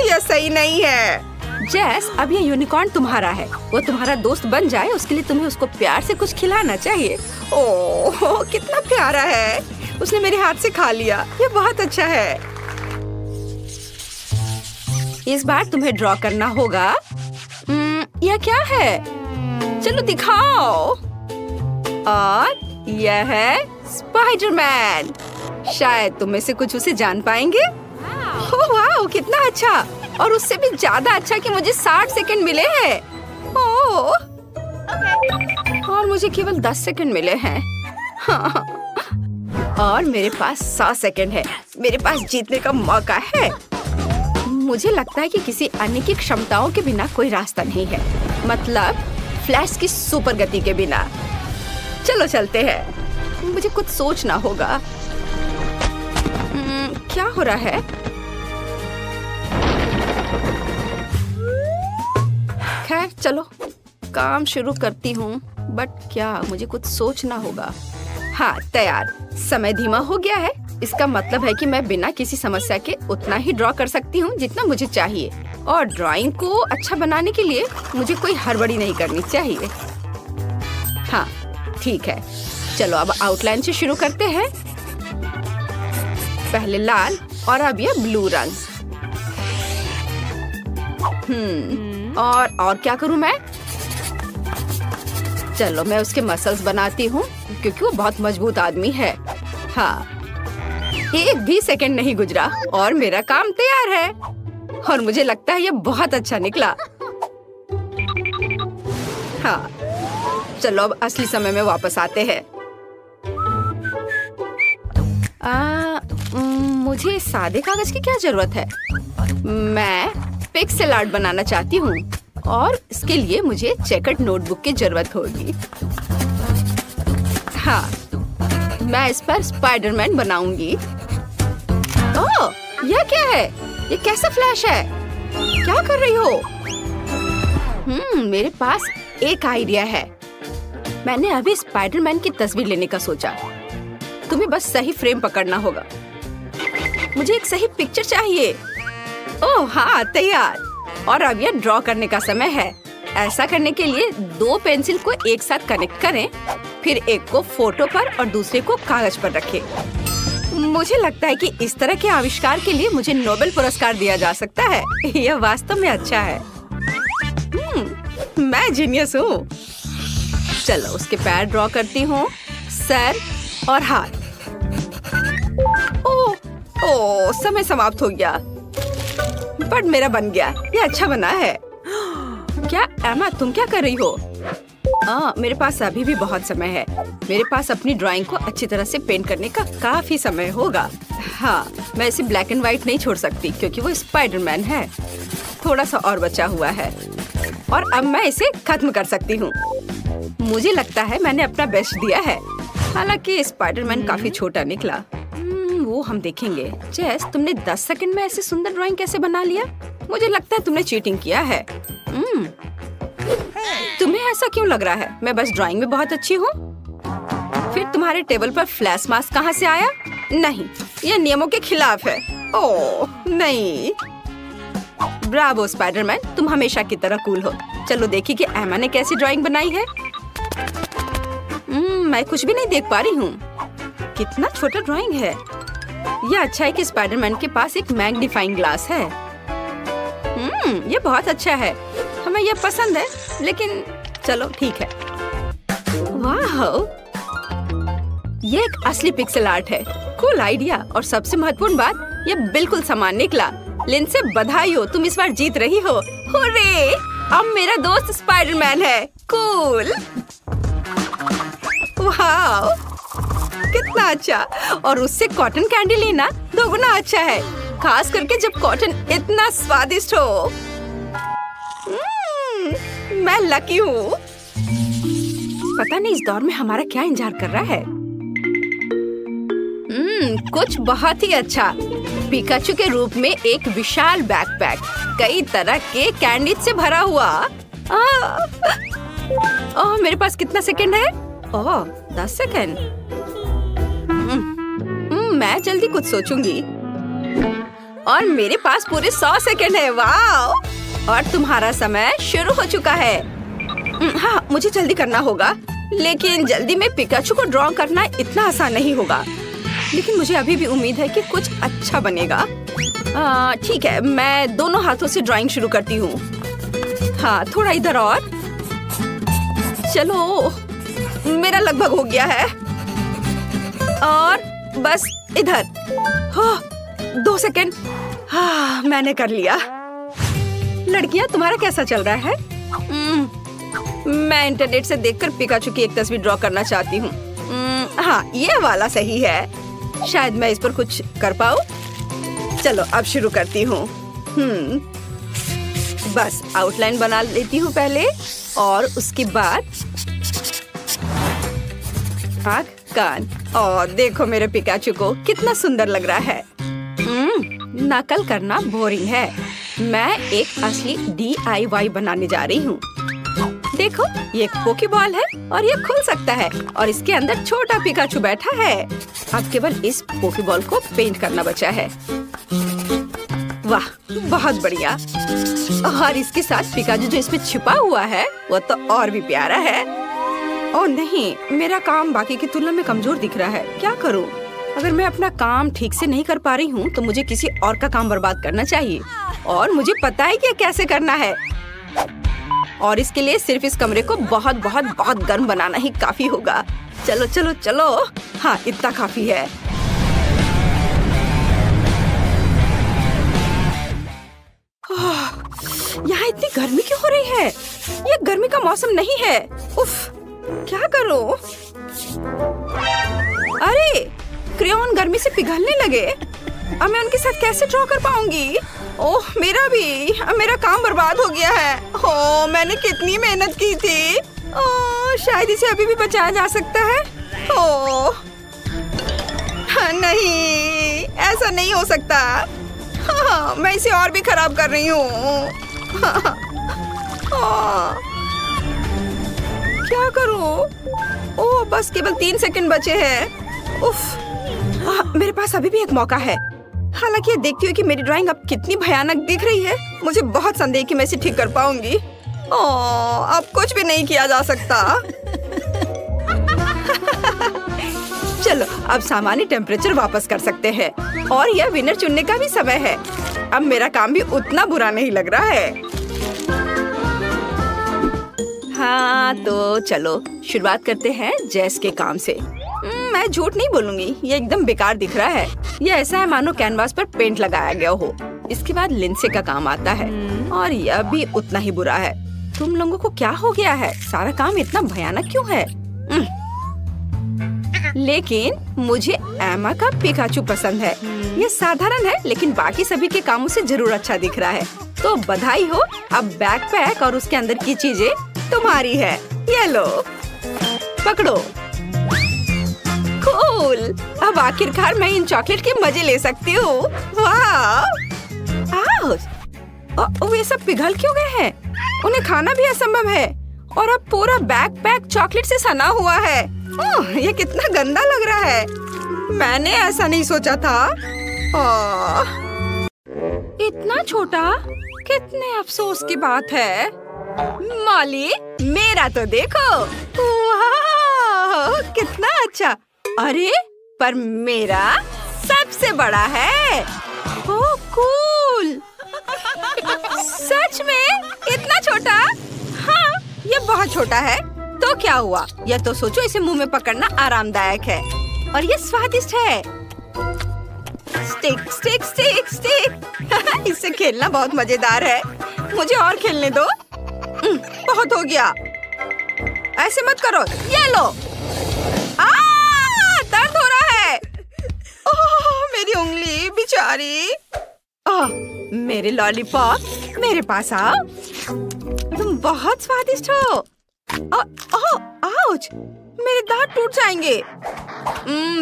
यह सही नहीं है। जैस, अब ये यूनिकॉर्न तुम्हारा है। वो तुम्हारा दोस्त बन जाए, उसके लिए तुम्हें उसको प्यार से कुछ खिलाना चाहिए। ओह, कितना प्यारा है। उसने मेरे हाथ से खा लिया। ये बहुत अच्छा है। इस बार तुम्हें ड्रॉ करना होगा। यह क्या है? चलो दिखाओ। और यह है स्पाइडरमैन। शायद तुम में से कुछ उसे जान पाएंगे। ओह वाह, कितना अच्छा। और उससे भी ज्यादा अच्छा कि मुझे 60 सेकंड मिले हैं। ओह, और मुझे केवल 10 सेकंड मिले हैं। हाँ। और मेरे पास 100 सेकंड है। मेरे पास जीतने का मौका है। मुझे लगता है कि किसी अन्य की क्षमताओं के बिना कोई रास्ता नहीं है। मतलब फ्लैश की सुपर गति के बिना। चलो चलते हैं। मुझे कुछ सोचना होगा। क्या हो रहा है? खैर चलो, काम शुरू करती हूँ। बट क्या, मुझे कुछ सोचना होगा। हाँ, तैयार। समय धीमा हो गया है। इसका मतलब है कि मैं बिना किसी समस्या के उतना ही ड्रॉ कर सकती हूँ जितना मुझे चाहिए। और ड्राइंग को अच्छा बनाने के लिए मुझे कोई हड़बड़ी नहीं करनी चाहिए। हाँ, ठीक है। चलो अब आउटलाइन से शुरू करते हैं। पहले लाल और अब ये ब्लू रंग। और क्या करूं मैं? चलो मैं उसके मसल्स बनाती हूँ, क्योंकि वो बहुत मजबूत आदमी है। हाँ, एक भी सेकंड नहीं गुजरा और मेरा काम तैयार है। और मुझे लगता है ये बहुत अच्छा निकला। हाँ, चलो अब असली समय में वापस आते हैं। मुझे सादे कागज की क्या जरूरत है? मैं पिक्सेल आर्ट बनाना चाहती हूँ और इसके लिए मुझे चेकर्ड नोटबुक की जरूरत होगी। हाँ, मैं इस पर स्पाइडरमैन बनाऊंगी। ओह, यह क्या है? ये कैसा फ्लैश है? क्या कर रही हो? मेरे पास एक आइडिया है। मैंने अभी स्पाइडरमैन की तस्वीर लेने का सोचा। तुम्हें बस सही फ्रेम पकड़ना होगा। मुझे एक सही पिक्चर चाहिए। ओह हाँ, तैयार। और अब यह ड्रॉ करने का समय है। ऐसा करने के लिए 2 पेंसिल को एक साथ कनेक्ट करें, फिर एक को फोटो पर और दूसरे को कागज पर रखें। मुझे लगता है कि इस तरह के आविष्कार के लिए मुझे नोबेल पुरस्कार दिया जा सकता है। यह वास्तव में अच्छा है। मैं जीनियस हूँ। चलो उसके पैर ड्रॉ करती हूँ, सर और हाथ। ओह, समय समाप्त हो गया। बट मेरा बन गया। ये अच्छा बना है। क्या एमा, तुम क्या कर रही हो? मेरे पास अभी भी बहुत समय है। मेरे पास अपनी ड्राइंग को अच्छी तरह से पेंट करने का काफी समय होगा। हाँ, मैं इसे ब्लैक एंड व्हाइट नहीं छोड़ सकती क्योंकि वो स्पाइडरमैन है। थोड़ा सा और बचा हुआ है और अब मैं इसे खत्म कर सकती हूँ। मुझे लगता है मैंने अपना बेस्ट दिया है। हालांकि स्पाइडरमैन काफी छोटा निकला। वो हम देखेंगे। जेस, तुमने 10 सेकंड में ऐसे सुंदर ड्राइंग कैसे बना लिया? मुझे लगता है तुमने चीटिंग किया है। तुम्हें ऐसा क्यों लग रहा है? मैं बस ड्राइंग में बहुत अच्छी हूँ। फिर तुम्हारे टेबल पर फ्लैश मास्क कहाँ से आया? नहीं, यह नियमों के खिलाफ है। ओह नहीं। ब्रावो स्पाइडरमैन, तुम हमेशा की तरह कूल हो। चलो देखिए कि एमा ने कैसी ड्राइंग बनाई है। मैं कुछ भी नहीं देख पा रही हूँ। कितना छोटा ड्राइंग है। यह अच्छा है कि स्पाइडरमैन के पास एक मैग्नीफाइंग ग्लास है। ये बहुत अच्छा है। हमें यह पसंद है, लेकिन चलो ठीक है। वाह, ये एक असली पिक्सेल आर्ट है। Cool idea. और सबसे महत्वपूर्ण बात, ये बिल्कुल समान निकला। लिंडसे बधाई हो, तुम इस बार जीत रही हो। हुर्रे! अब मेरा दोस्त स्पाइडरमैन है। कूल। वाह, कितना अच्छा। और उससे कॉटन कैंडी लेना दोगुना अच्छा है, खास करके जब कॉटन इतना स्वादिष्ट हो। मैं लकी हूँ। पता नहीं इस दौर में हमारा क्या इंतजार कर रहा है। कुछ बहुत ही अच्छा। पिकाचू के रूप में एक विशाल बैकपैक, कई तरह के कैंडी से भरा हुआ। मेरे पास कितना सेकंड है? 10 सेकंड। मैं जल्दी कुछ सोचूंगी। और मेरे पास पूरे 100 सेकंड है। वाह! और तुम्हारा समय शुरू हो चुका है। हाँ, मुझे जल्दी करना होगा, लेकिन जल्दी में पिकाचू को ड्रॉ करना इतना आसान नहीं होगा। लेकिन मुझे अभी भी उम्मीद है कि कुछ अच्छा बनेगा। ठीक है, मैं दोनों हाथों से ड्राइंग शुरू करती हूँ। हाँ, थोड़ा इधर और। चलो, मेरा लगभग हो गया है। और बस इधर। 2 सेकंड। हाँ, मैंने कर लिया। लड़कियाँ, तुम्हारा कैसा चल रहा है? मैं इंटरनेट से देखकर पिकाचू की एक तस्वीर ड्रॉ करना चाहती हूँ। हाँ, ये वाला सही है। शायद मैं इस पर कुछ कर पाऊँ। चलो, अब शुरू करती हूँ। बस आउटलाइन बना लेती हूँ पहले, और उसके बाद आँख, कान। और देखो मेरे पिकाचू को कितना सुंदर लग रहा है। नकल करना बोरिंग है। मैं एक असली DIY बनाने जा रही हूँ। देखो, ये एक पोकेबॉल है और ये खुल सकता है, और इसके अंदर छोटा पिकाचू बैठा है। अब केवल इस पोकेबॉल को पेंट करना बचा है। वाह, बहुत बढ़िया। और इसके साथ पिकाचू जो इसमें छिपा हुआ है वो तो और भी प्यारा है। ओह नहीं, मेरा काम बाकी की तुलना में कमजोर दिख रहा है। क्या करूं? अगर मैं अपना काम ठीक से नहीं कर पा रही हूँ तो मुझे किसी और का काम बर्बाद करना चाहिए, और मुझे पता है कि कैसे करना है। और इसके लिए सिर्फ इस कमरे को बहुत बहुत बहुत गर्म बनाना ही काफी होगा। चलो चलो चलो। हाँ, इतना काफी है। यहाँ इतनी गर्मी क्यों हो रही है? ये गर्मी का मौसम नहीं है। उफ, क्या करूं? अरे, क्रेयॉन गर्मी से पिघलने लगे। अब मैं उनके साथ कैसे ड्रॉ कर पाऊंगी? ओह, मेरा काम बर्बाद हो गया है। ओह, मैंने कितनी मेहनत की थी। ओह, शायद इसे अभी भी बचाया जा सकता है। ओह नहीं, ऐसा नहीं हो सकता। हाँ, मैं इसे और भी खराब कर रही हूँ। क्या करूँ? ओह, बस केवल 3 सेकंड बचे हैं। उफ, मेरे पास अभी भी एक मौका है। हालांकि ये देखती हूँ कि मेरी ड्राइंग अब कितनी भयानक दिख रही है। मुझे बहुत संदेह कि मैं इसे ठीक कर पाऊंगी। ओह, अब कुछ भी नहीं किया जा सकता। चलो, अब सामान्य टेम्परेचर वापस कर सकते हैं, और यह विनर चुनने का भी समय है। अब मेरा काम भी उतना बुरा नहीं लग रहा है। हाँ, तो चलो शुरुआत करते हैं जैस के काम से। मैं झूठ नहीं बोलूंगी, ये एकदम बेकार दिख रहा है। ये ऐसा है मानो कैनवास पर पेंट लगाया गया हो। इसके बाद लिंसे का काम आता है, और यह भी उतना ही बुरा है। तुम लोगों को क्या हो गया है? सारा काम इतना भयानक क्यों है? लेकिन मुझे एमा का पिकाचू पसंद है। ये साधारण है, लेकिन बाकी सभी के कामों से जरूर अच्छा दिख रहा है। तो बधाई हो, अब बैकपैक और उसके अंदर की चीजें तुम्हारी है। ये लो, पकड़ो। कूल, अब आखिरकार मैं इन चॉकलेट के मजे ले सकती हूँ। वाह! वे सब पिघल क्यों गए हैं? उन्हें खाना भी असंभव है। और अब पूरा बैकपैक चॉकलेट से सना हुआ है। ये कितना गंदा लग रहा है। मैंने ऐसा नहीं सोचा था। इतना छोटा, कितने अफसोस की बात है। मॉली, मेरा तो देखो। वाह, कितना अच्छा। अरे, पर मेरा सबसे बड़ा है। ओह, कूल। सच में इतना छोटा? हाँ, ये बहुत छोटा है। तो क्या हुआ? यह तो सोचो, इसे मुंह में पकड़ना आरामदायक है, और ये स्वादिष्ट है। Stick stick stick stick. इससे खेलना बहुत मजेदार है। मुझे और खेलने दो। बहुत हो गया। ऐसे मत करो। ये लो। दर्द हो रहा है। ओह, मेरी उंगली बेचारी। मेरे लॉलीपॉप, मेरे पास आओ। तुम बहुत स्वादिष्ट हो। आउच, मेरे दांत टूट जाएंगे।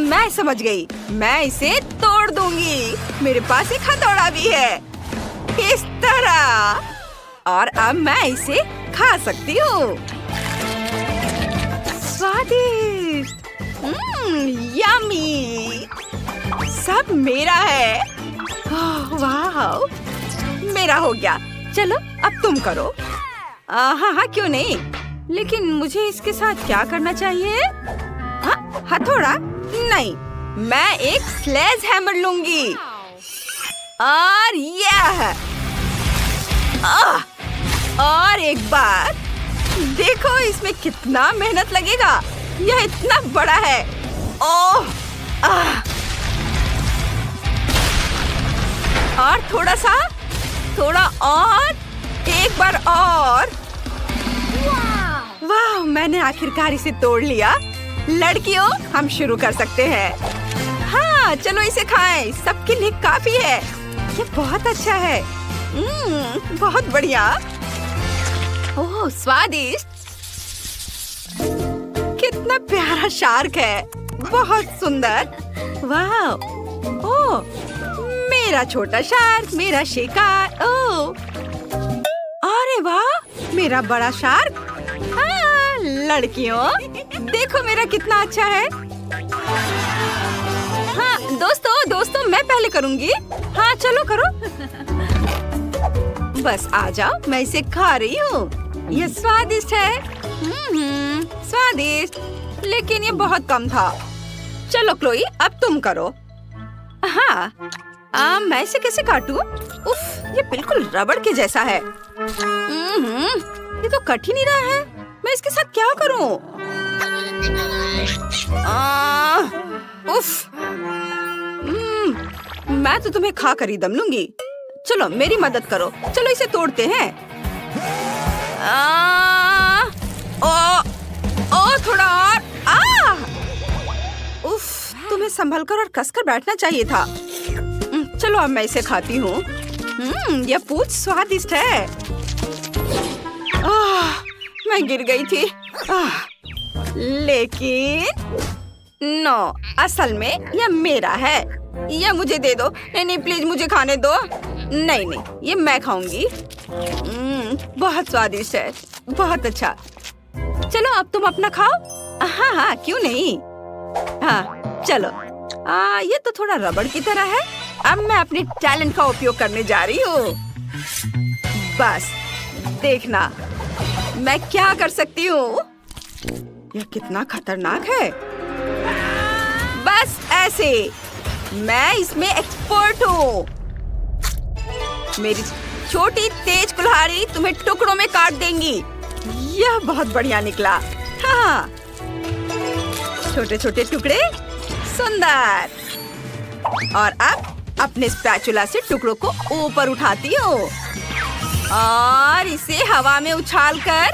मैं समझ गई, मैं इसे तोड़ दूंगी। मेरे पास एक हथौड़ा भी है, इस तरह, और अब मैं इसे खा सकती हूँ। स्वादिष्ट, यम्मी, सब मेरा है। वाह, मेरा हो गया। चलो अब तुम करो। हाँ, क्यों नहीं, लेकिन मुझे इसके साथ क्या करना चाहिए? हथौड़ा नहीं, मैं एक स्लेज हैमर लूंगी। और यह, और एक बार देखो इसमें कितना मेहनत लगेगा। यह इतना बड़ा है। ओह, और थोड़ा और, एक बार और। वाह, मैंने आखिरकार इसे तोड़ लिया। लड़कियों, हम शुरू कर सकते हैं। हाँ, चलो इसे खाएं, सबके लिए काफी है। ये बहुत अच्छा है। बहुत बढ़िया। ओह, स्वादिष्ट। कितना प्यारा शार्क है, बहुत सुंदर। वाह, ओह, मेरा छोटा शार्क, मेरा शिकार। ओह, अरे वाह, मेरा बड़ा शार्क। हाँ, लड़कियों, देखो मेरा कितना अच्छा है। हाँ, दोस्तों, मैं पहले करूंगी। हाँ, चलो करो। बस आ जाओ, मैं इसे खा रही हूँ। ये स्वादिष्ट है। स्वादिष्ट, लेकिन ये बहुत कम था। चलो क्लोई, अब तुम करो। हाँ, मैं इसे कैसे काटूं? उफ, ये बिल्कुल रबड़ के जैसा है। ये तो कट ही नहीं रहा है। मैं इसके साथ क्या करूं? उफ, मैं तो तुम्हें खा कर ही दम लूंगी। चलो मेरी मदद करो। चलो इसे तोड़ते हैं। थोड़ा और। उफ, तुम्हें संभल कर और कसकर बैठना चाहिए था। चलो अब मैं इसे खाती हूँ। यह पूंछ स्वादिष्ट है। मैं गिर गई थी। लेकिन नो, असल में यह मेरा है। यह मुझे दे दो। नहीं, प्लीज मुझे खाने दो। नहीं, ये मैं खाऊंगी। बहुत स्वादिष्ट है, बहुत अच्छा। चलो अब तुम अपना खाओ। हाँ, क्यों नहीं। हाँ, चलो। ये तो थोड़ा रबड़ की तरह है। अब मैं अपने टैलेंट का उपयोग करने जा रही हूँ। बस देखना मैं क्या कर सकती हूँ। यह कितना खतरनाक है। बस ऐसे, मैं इसमें एक्सपर्ट हूँ। मेरी छोटी तेज कुल्हाड़ी तुम्हें टुकड़ों में काट देंगी। यह बहुत बढ़िया निकला। हाँ, छोटे छोटे टुकड़े, सुंदर। और अब अपने स्पैचुला से टुकड़ों को ऊपर उठाती हूँ और इसे हवा में उछालकर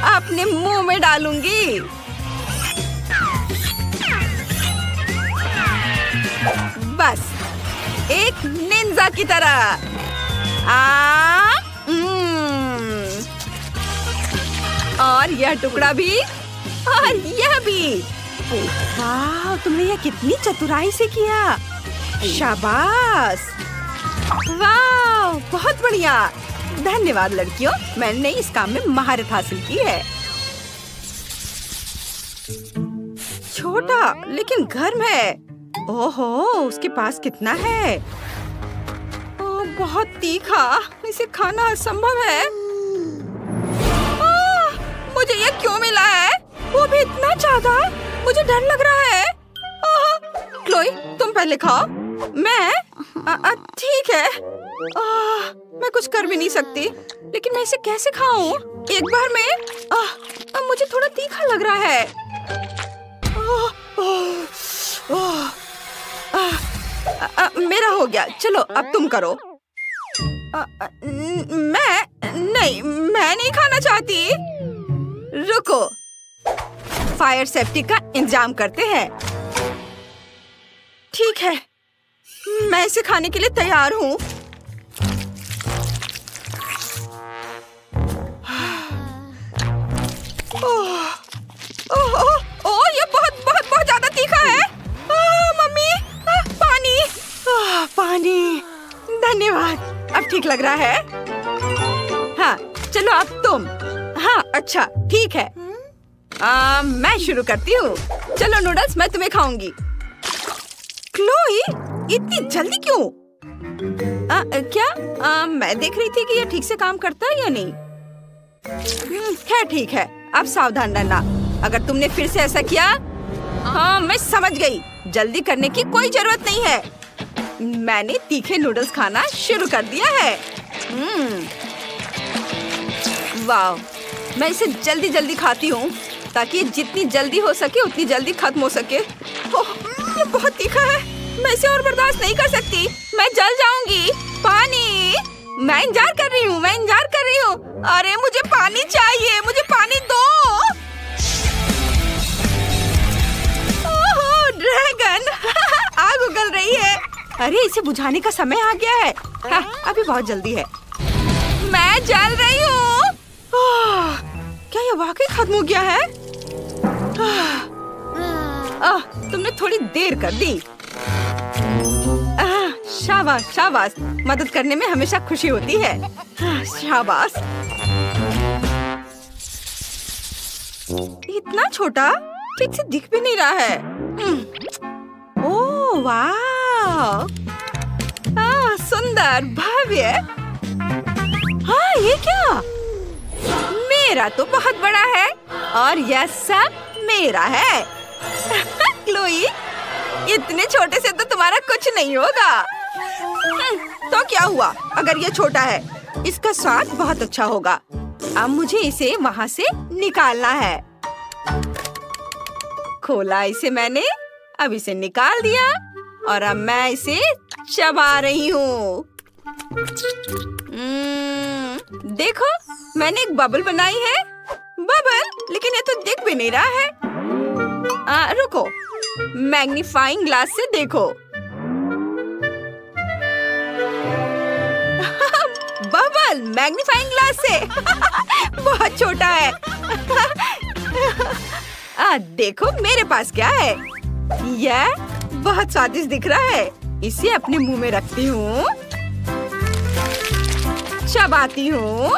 अपने मुंह में डालूंगी। बस एक निंजा की तरह। और यह टुकड़ा भी, और यह भी। वाह, तुमने यह कितनी चतुराई से किया। शाबाश। वाह, बहुत बढ़िया। धन्यवाद लड़कियों, मैंने इस काम में महारत हासिल की है। छोटा लेकिन गर्म है। ओहो, उसके पास कितना है। बहुत तीखा, इसे खाना असंभव है। मुझे ये क्यों मिला है? वो भी इतना ज्यादा, मुझे डर लग रहा है। क्लोई, तुम पहले खाओ। मैं ठीक है। मैं कुछ कर भी नहीं सकती, लेकिन मैं इसे कैसे खाऊं? एक बार में मुझे थोड़ा तीखा लग रहा है। मेरा हो गया। चलो अब तुम करो। मैं नहीं खाना चाहती। रुको, फायर सेफ्टी का इंतजाम करते हैं। ठीक है, मैं इसे खाने के लिए तैयार हूँ। ठीक लग रहा है। हाँ चलो अब तुम। हाँ अच्छा ठीक है। मैं शुरू करती हूँ। चलो नूडल्स, मैं तुम्हें खाऊंगी। क्लोई, इतनी जल्दी क्यों? क्या मैं देख रही थी कि ये ठीक से काम करता है या नहीं। खैर ठीक है, अब सावधान रहना। अगर तुमने फिर से ऐसा किया। हाँ मैं समझ गई, जल्दी करने की कोई जरूरत नहीं है। मैंने तीखे नूडल्स खाना शुरू कर दिया है। वाह, मैं इसे जल्दी जल्दी खाती हूँ ताकि जितनी जल्दी हो सके उतनी जल्दी खत्म हो सके। ओह, ये बहुत तीखा है, मैं इसे और बर्दाश्त नहीं कर सकती। मैं जल जाऊंगी। पानी, मैं इंतजार कर रही हूँ, मैं इंतजार कर रही हूँ। अरे मुझे पानी चाहिए, मुझे पानी दो। ओह ड्रैगन, आग उगल रही है। अरे इसे बुझाने का समय आ गया है। हाँ, अभी बहुत जल्दी है। मैं जल रही हूँ। क्या ये वाकई खत्म हो गया है? तुमने थोड़ी देर कर दी। शाबाश शाबाश, मदद करने में हमेशा खुशी होती है। शाबाश। इतना छोटा, ठीक से दिख भी नहीं रहा है। ओह वाह, सुंदर, भव्य। हाँ ये क्या? मेरा तो बहुत बड़ा है और यह सब मेरा है। क्लोई, इतने छोटे से तो तुम्हारा कुछ नहीं होगा। तो क्या हुआ अगर ये छोटा है? इसका स्वाद बहुत अच्छा होगा। अब मुझे इसे वहाँ से निकालना है। खोला इसे मैंने, अब इसे निकाल दिया और अब मैं इसे चबा रही हूँ। देखो, मैंने एक बबल बनाई है। बबल, लेकिन ये तो दिख भी नहीं रहा है। रुको, मैग्नीफाइंग ग्लास से देखो। बबल मैग्नीफाइंग ग्लास से बहुत छोटा है। देखो मेरे पास क्या है। यह बहुत स्वादिष्ट दिख रहा है। इसे अपने मुंह में रखती हूँ, चबाती हूँ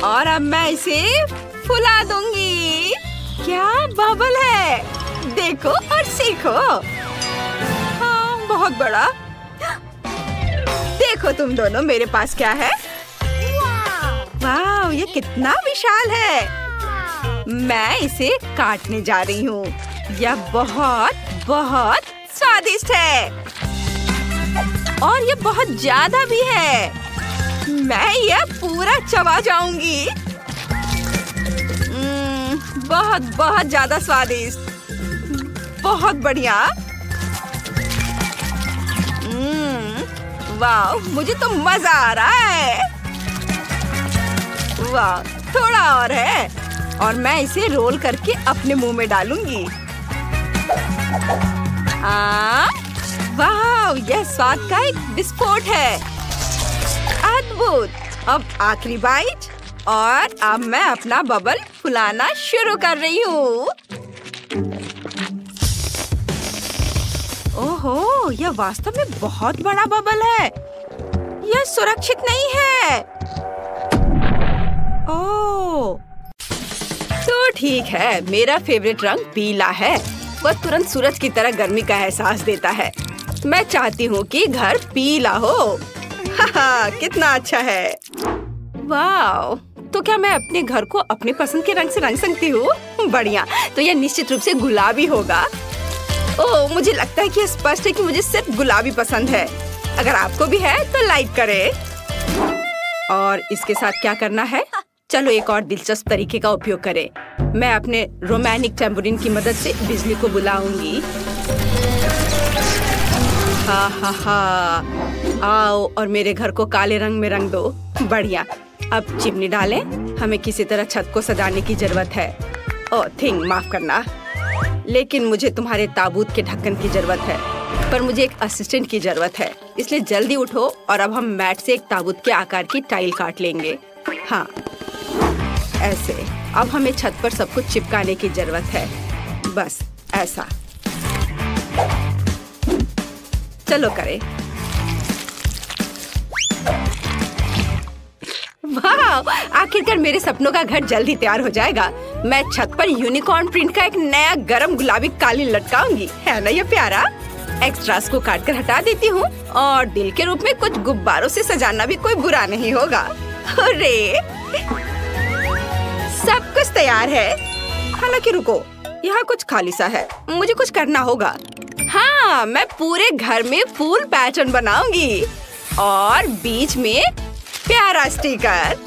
और अब मैं इसे फुला दूंगी। क्या बबल है, देखो और सीखो। हाँ बहुत बड़ा। देखो तुम दोनों, मेरे पास क्या है। वाह, ये कितना विशाल है। मैं इसे काटने जा रही हूँ। यह बहुत बहुत स्वादिष्ट है और ये बहुत ज्यादा भी है। मैं यह पूरा चबा जाऊंगी। बहुत बहुत ज्यादा स्वादिष्ट, बहुत बढ़िया। वाह, मुझे तो मजा आ रहा है। वाह, थोड़ा और है और मैं इसे रोल करके अपने मुंह में डालूंगी। वाह, यह स्वाद का एक विस्फोट है। अद्भुत। अब आखिरी बाइट और अब मैं अपना बबल फुलाना शुरू कर रही हूँ। ओहो, यह वास्तव में बहुत बड़ा बबल है। यह सुरक्षित नहीं है। ओह, तो ठीक है, मेरा फेवरेट रंग पीला है। वह तुरंत सूरज की तरह गर्मी का एहसास देता है। मैं चाहती हूँ कि घर पीला हो। कितना अच्छा है। वाह, तो क्या मैं अपने घर को अपने पसंद के रंग से रंग सकती हूँ? बढ़िया, तो यह निश्चित रूप से गुलाबी होगा। ओह, मुझे लगता है कि स्पष्ट है कि मुझे सिर्फ गुलाबी पसंद है। अगर आपको भी है तो लाइक करें। और इसके साथ क्या करना है? चलो एक और दिलचस्प तरीके का उपयोग करें। मैं अपने रोमानिक टेम्पोरिन की मदद से बिजली को बुलाऊंगी। हा हा हा, आओ और मेरे घर को काले रंग में रंग दो। बढ़िया। अब चिमनी डालें। हमें किसी तरह छत को सजाने की जरूरत है। ओह थिंग, माफ करना, लेकिन मुझे तुम्हारे ताबूत के ढक्कन की जरूरत है। पर मुझे एक असिस्टेंट की जरूरत है, इसलिए जल्दी उठो और अब हम मैट से एक ताबूत के आकार की टाइल काट लेंगे। हाँ ऐसे। अब हमें छत पर सब कुछ चिपकाने की जरूरत है। बस ऐसा। चलो करें। वाह, आखिरकार मेरे सपनों का घर जल्द ही तैयार हो जाएगा। मैं छत पर यूनिकॉर्न प्रिंट का एक नया गरम गुलाबी कालीन लटकाऊंगी। है ना ये प्यारा? एक्स्ट्रास को काट कर हटा देती हूँ और दिल के रूप में कुछ गुब्बारों से सजाना भी कोई बुरा नहीं होगा। अरे सब कुछ तैयार है। हालांकि रुको, यहाँ कुछ खाली सा है, मुझे कुछ करना होगा। हाँ, मैं पूरे घर में फूल पैटर्न बनाऊंगी और बीच में प्यारा स्टिकर।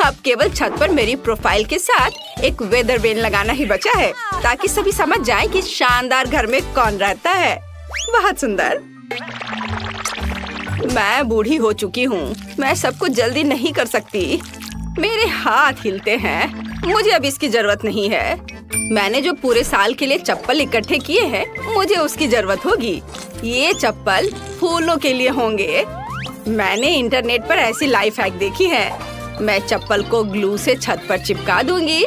अब केवल छत पर मेरी प्रोफाइल के साथ एक वेदर वेन लगाना ही बचा है, ताकि सभी समझ जाएं कि शानदार घर में कौन रहता है। बहुत सुंदर। मैं बूढ़ी हो चुकी हूँ, मैं सब कुछ जल्दी नहीं कर सकती। मेरे हाथ हिलते हैं। मुझे अब इसकी जरूरत नहीं है। मैंने जो पूरे साल के लिए चप्पल इकट्ठे किए हैं, मुझे उसकी जरूरत होगी। ये चप्पल फूलों के लिए होंगे। मैंने इंटरनेट पर ऐसी लाइफ हैक देखी है। मैं चप्पल को ग्लू से छत पर चिपका दूंगी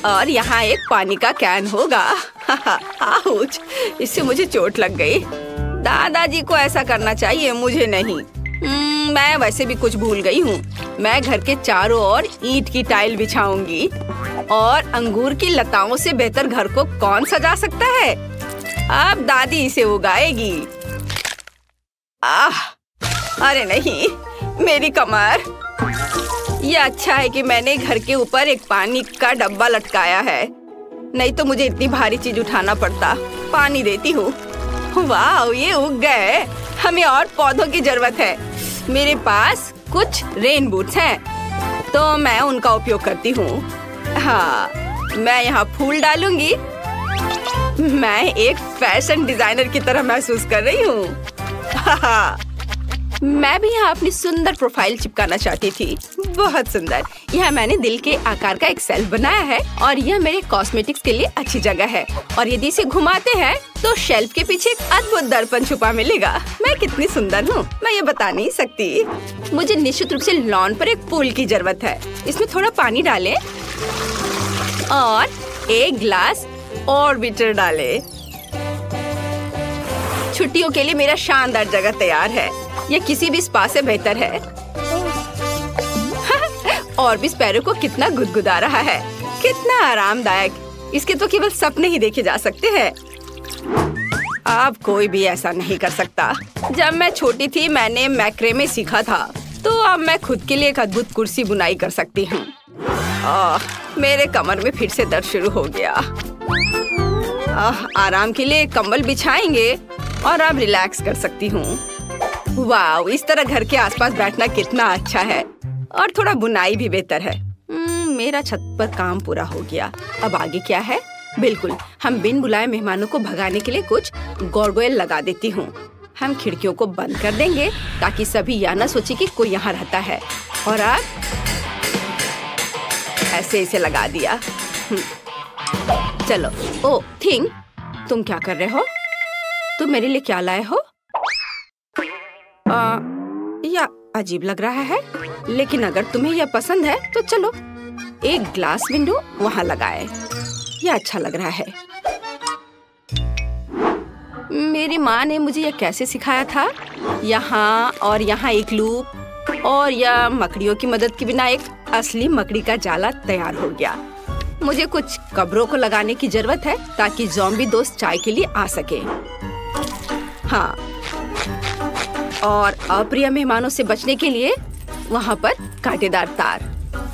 और यहाँ एक पानी का कैन होगा। आउच, इससे मुझे चोट लग गई। दादाजी को ऐसा करना चाहिए, मुझे नहीं। मैं वैसे भी कुछ भूल गई हूँ। मैं घर के चारों ओर ईंट की टाइल बिछाऊंगी और अंगूर की लताओं से बेहतर घर को कौन सजा सकता है? अब दादी इसे उगाएगी। अरे नहीं, मेरी कमर। ये अच्छा है कि मैंने घर के ऊपर एक पानी का डब्बा लटकाया है, नहीं तो मुझे इतनी भारी चीज उठाना पड़ता। पानी देती हूँ। वाह, ये उग गए। हमें और पौधों की जरूरत है। मेरे पास कुछ रेन बूट्स हैं, तो मैं उनका उपयोग करती हूँ। हाँ, मैं यहाँ फूल डालूंगी। मैं एक फैशन डिजाइनर की तरह महसूस कर रही हूँ। मैं भी यहाँ अपनी सुंदर प्रोफाइल चिपकाना चाहती थी। बहुत सुंदर। यहाँ मैंने दिल के आकार का एक शेल्फ बनाया है और यह मेरे कॉस्मेटिक्स के लिए अच्छी जगह है। और यदि इसे घुमाते हैं तो शेल्फ के पीछे एक अद्भुत दर्पण छुपा मिलेगा। मैं कितनी सुंदर हूँ, मैं ये बता नहीं सकती। मुझे निश्चित रूप से लॉन पर एक पूल की जरूरत है। इसमें थोड़ा पानी डालें और एक ग्लास ऑर्बिटर डालें। छुट्टियों के लिए मेरा शानदार जगह तैयार है। ये किसी भी स्पा से बेहतर है। और भी स्पैरो को कितना गुदगुदा रहा है, कितना आरामदायक। इसके तो केवल सपने ही देखे जा सकते हैं। अब कोई भी ऐसा नहीं कर सकता। जब मैं छोटी थी मैंने मैक्रेमे सीखा था, तो अब मैं खुद के लिए एक अद्भुत कुर्सी बुनाई कर सकती हूँ। मेरे कमर में फिर से दर्द शुरू हो गया। आराम के लिए कंबल बिछाएंगे और अब रिलैक्स कर सकती हूँ। वाह, इस तरह घर के आसपास बैठना कितना अच्छा है। और थोड़ा बुनाई भी बेहतर है। मेरा छत पर काम पूरा हो गया। अब आगे क्या है? बिल्कुल, हम बिन बुलाए मेहमानों को भगाने के लिए कुछ गार्गोयल लगा देती हूँ। हम खिड़कियों को बंद कर देंगे ताकि सभी यह न सोचे कि कोई यहाँ रहता है। और अब ऐसे इसे लगा दिया। चलो। ओ थिंग, तुम क्या कर रहे हो? तुम मेरे लिए क्या लाए हो? या अजीब लग रहा है, लेकिन अगर तुम्हें यह पसंद है तो चलो एक ग्लास विंडो वहाँ लगाए। यह अच्छा लग रहा है। मेरी माँ ने मुझे यह कैसे सिखाया था। यहाँ और यहाँ एक लूप और यह मकड़ियों की मदद के बिना एक असली मकड़ी का जाला तैयार हो गया। मुझे कुछ कब्रों को लगाने की जरूरत है ताकि ज़ॉम्बी दोस्त चाय के लिए आ सके। हाँ, और अप्रिय मेहमानों से बचने के लिए वहाँ पर कांटेदार तार।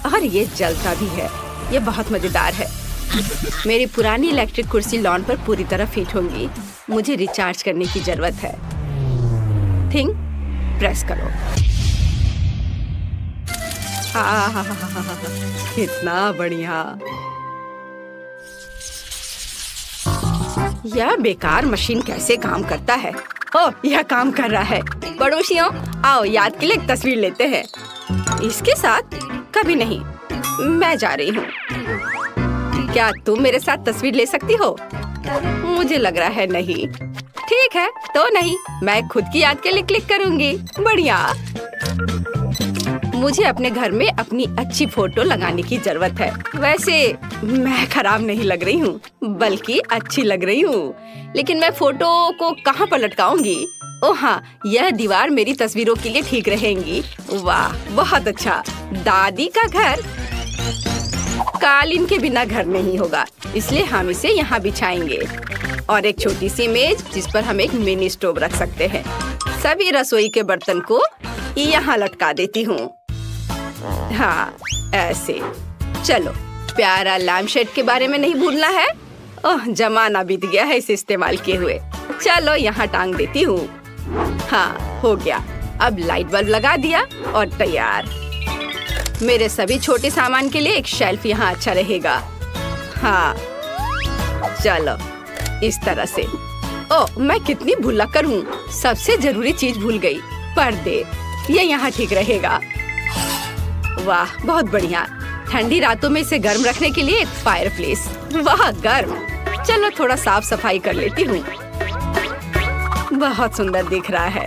और ये जलता भी है। ये बहुत मजेदार है। मेरी पुरानी इलेक्ट्रिक कुर्सी लॉन पर पूरी तरह फिट होंगी। मुझे रिचार्ज करने की जरूरत है। थिंग, प्रेस करो। कितना बढ़िया। यह बेकार मशीन कैसे काम करता है? ओह, यह काम कर रहा है। पड़ोसियों, आओ याद के लिए एक तस्वीर लेते हैं। इसके साथ कभी नहीं। मैं जा रही हूँ। क्या तुम मेरे साथ तस्वीर ले सकती हो? मुझे लग रहा है नहीं। ठीक है, तो नहीं। मैं खुद की याद के लिए क्लिक करूँगी। बढ़िया। मुझे अपने घर में अपनी अच्छी फोटो लगाने की जरूरत है। वैसे मैं खराब नहीं लग रही हूँ, बल्कि अच्छी लग रही हूँ। लेकिन मैं फोटो को कहाँ पर लटकाऊंगी? ओह हाँ, यह दीवार मेरी तस्वीरों के लिए ठीक रहेंगी। वाह, बहुत अच्छा। दादी का घर कालीन के बिना घर नहीं होगा, इसलिए हम इसे यहाँ बिछाएंगे। और एक छोटी सी मेज जिस पर हम एक मिनी स्टोव रख सकते हैं। सभी रसोई के बर्तन को यहाँ लटका देती हूँ। हाँ, ऐसे। चलो, प्यारा लैम्प शेड के बारे में नहीं भूलना है। ओह, जमाना बीत गया है इसे इस्तेमाल किए हुए। चलो, यहाँ टांग देती हूँ। हाँ, हो गया। अब लाइट बल्ब लगा दिया और तैयार। मेरे सभी छोटे सामान के लिए एक शेल्फ यहाँ अच्छा रहेगा। हाँ, चलो, इस तरह से। ओह, मैं कितनी भुलक्कड़ हूँ, सबसे जरूरी चीज भूल गई, पर्दे। ये यहाँ ठीक रहेगा। वाह, बहुत बढ़िया। ठंडी रातों में इसे गर्म रखने के लिए एक फायरप्लेस। वाह, गर्म। चलो, थोड़ा साफ सफाई कर लेती हूँ। बहुत सुंदर दिख रहा है।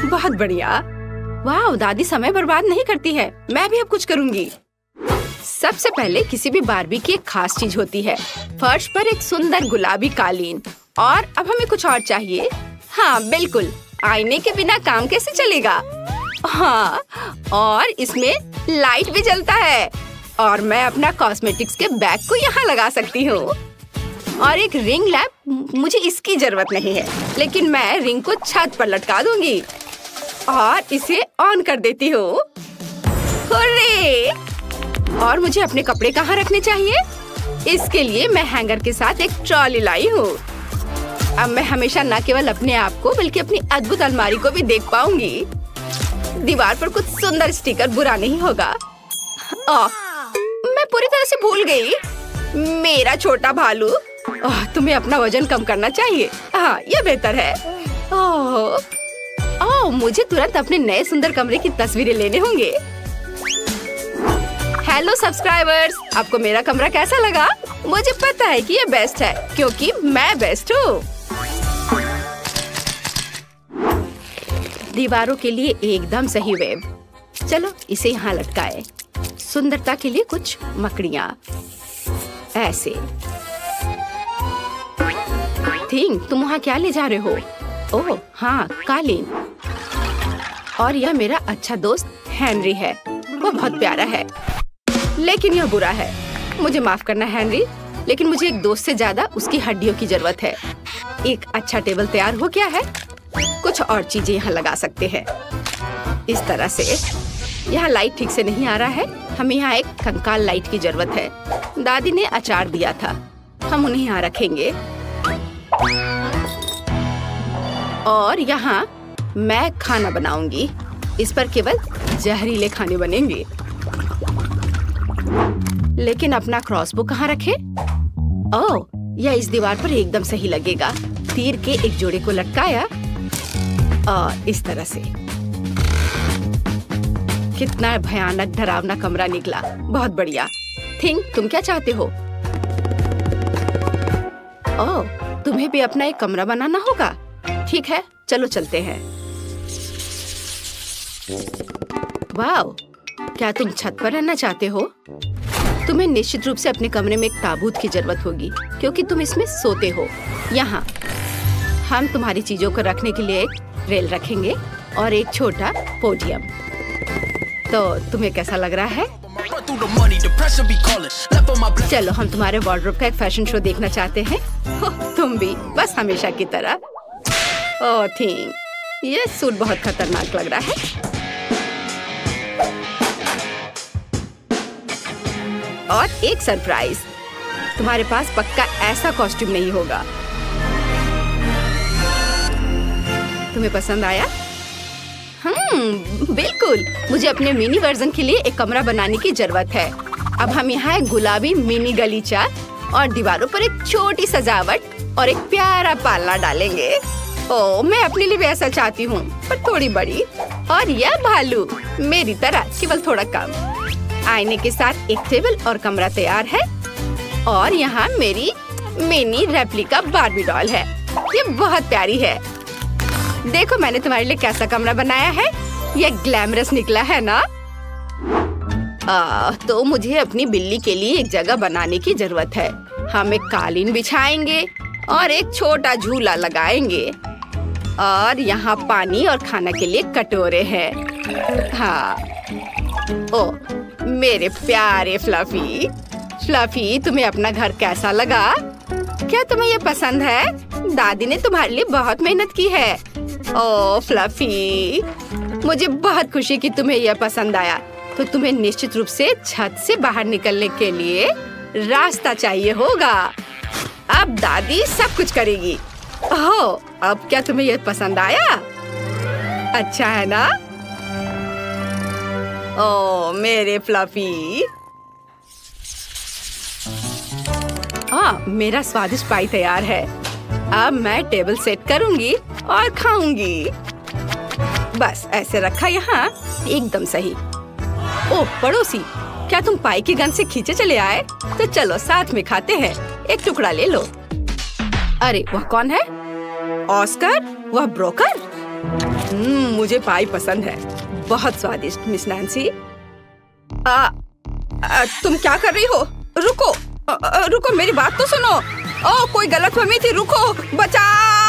बहुत बढ़िया। वाह, दादी समय बर्बाद नहीं करती है। मैं भी अब कुछ करूँगी। सबसे पहले किसी भी बारबी की एक खास चीज होती है। फर्श पर एक सुंदर गुलाबी कालीन। और अब हमें कुछ और चाहिए। हाँ, बिल्कुल। आईने के बिना काम कैसे चलेगा? हाँ, और इसमें लाइट भी जलता है। और मैं अपना कॉस्मेटिक्स के बैग को यहाँ लगा सकती हूँ। और एक रिंग लैम्प, मुझे इसकी जरूरत नहीं है, लेकिन मैं रिंग को छत पर लटका दूंगी और इसे ऑन कर देती हूँ। हुर्रे! और मुझे अपने कपड़े कहाँ रखने चाहिए? इसके लिए मैं हैंगर के साथ एक ट्रॉली लाई हूँ। अब मैं हमेशा न केवल अपने आप को बल्कि अपनी अद्भुत अलमारी को भी देख पाऊंगी। दीवार पर कुछ सुंदर स्टिकर बुरा नहीं होगा। मैं पूरी तरह से भूल गई। मेरा छोटा भालू। तुम्हें अपना वजन कम करना चाहिए। हाँ, ये बेहतर है। मुझे तुरंत अपने नए सुंदर कमरे की तस्वीरें लेने होंगे। हेलो सब्सक्राइबर्स, आपको मेरा कमरा कैसा लगा? मुझे पता है कि ये बेस्ट है, क्योंकि मैं बेस्ट हूँ। दीवारों के लिए एकदम सही वेब। चलो, इसे यहाँ लटकाए। सुंदरता के लिए कुछ मकड़ियाँ ऐसे। थिंग, तुम वहाँ क्या ले जा रहे हो? ओह हाँ, कालीन। और यह मेरा अच्छा दोस्त हेनरी है। वो बहुत प्यारा है, लेकिन यह बुरा है। मुझे माफ करना हेनरी, लेकिन मुझे एक दोस्त से ज्यादा उसकी हड्डियों की जरूरत है। एक अच्छा टेबल तैयार हो गया है। कुछ और चीजें यहाँ लगा सकते हैं, इस तरह से। यहाँ लाइट ठीक से नहीं आ रहा है। हमें यहाँ एक कंकाल लाइट की जरूरत है। दादी ने अचार दिया था, हम उन्हें यहाँ रखेंगे। और यहाँ मैं खाना बनाऊंगी। इस पर केवल जहरीले खाने बनेंगे। लेकिन अपना क्रॉसबो कहाँ रखे? ओह, यह इस दीवार पर एकदम सही लगेगा। तीर के एक जोड़े को लटकाया और इस तरह से। कितना भयानक डरावना कमरा निकला। बहुत बढ़िया। थिंक, तुम क्या चाहते हो? ओह, तुम्हें भी अपना एक कमरा बनाना होगा। ठीक है, चलो चलते हैं। वाव, क्या तुम छत पर रहना चाहते हो? तुम्हें निश्चित रूप से अपने कमरे में एक ताबूत की जरूरत होगी, क्योंकि तुम इसमें सोते हो। यहाँ हम तुम्हारी चीजों को रखने के लिए एक रेल रखेंगे और एक छोटा पोडियम। तो तुम्हें कैसा लग रहा है? चलो, हम तुम्हारे वार्डरोब का एक फैशन शो देखना चाहते हैं। तुम भी, बस हमेशा की तरह। ओह थिंक, ये सूट बहुत खतरनाक लग रहा है। और एक सरप्राइज, तुम्हारे पास पक्का ऐसा कॉस्ट्यूम नहीं होगा। तुम्हें पसंद आया? बिल्कुल। मुझे अपने मिनी वर्जन के लिए एक कमरा बनाने की जरूरत है। अब हम यहाँ एक गुलाबी मिनी गलीचा और दीवारों पर एक छोटी सजावट और एक प्यारा पालना डालेंगे। ओह, मैं अपने लिए भी ऐसा चाहती हूँ, पर थोड़ी बड़ी। और यह भालू मेरी तरह, केवल थोड़ा कम। आईने के साथ एक टेबल और कमरा तैयार है। और यहाँ मेरी मिनी रेप्लिका बार्बी डॉल है। ये बहुत प्यारी है। देखो, मैंने तुम्हारे लिए कैसा कमरा बनाया है। ये ग्लैमरस निकला है ना? तो मुझे अपनी बिल्ली के लिए एक जगह बनाने की जरूरत है। हम एक कालीन बिछाएंगे और एक छोटा झूला लगाएंगे। और यहाँ पानी और खाना के लिए कटोरे हैं। हाँ। ओ मेरे प्यारे फ्लफी। फ्लफी, तुम्हें अपना घर कैसा लगा? क्या तुम्हें ये पसंद है? दादी ने तुम्हारे लिए बहुत मेहनत की है। ओ फ्लफी, मुझे बहुत खुशी कि तुम्हें यह पसंद आया। तो तुम्हें निश्चित रूप से छत से बाहर निकलने के लिए रास्ता चाहिए होगा। अब दादी सब कुछ करेगी। ओह, अब क्या तुम्हें यह पसंद आया? अच्छा है ना? ओ मेरे फ्लफी। मेरा स्वादिष्ट पाई तैयार है। अब मैं टेबल सेट करूंगी और खाऊंगी। बस ऐसे रखा यहाँ, एकदम सही। ओह पड़ोसी, क्या तुम पाई की गंध से खींचे चले आए? तो चलो साथ में खाते हैं। एक टुकड़ा ले लो। अरे वह कौन है? ऑस्कर? वह ब्रोकर? मुझे पाई पसंद है, बहुत स्वादिष्ट। मिस नैन्सी, तुम क्या कर रही हो? रुको, रुको, मेरी बात तो सुनो। ओह कोई गलतफहमी थी, रुको, बचाओ।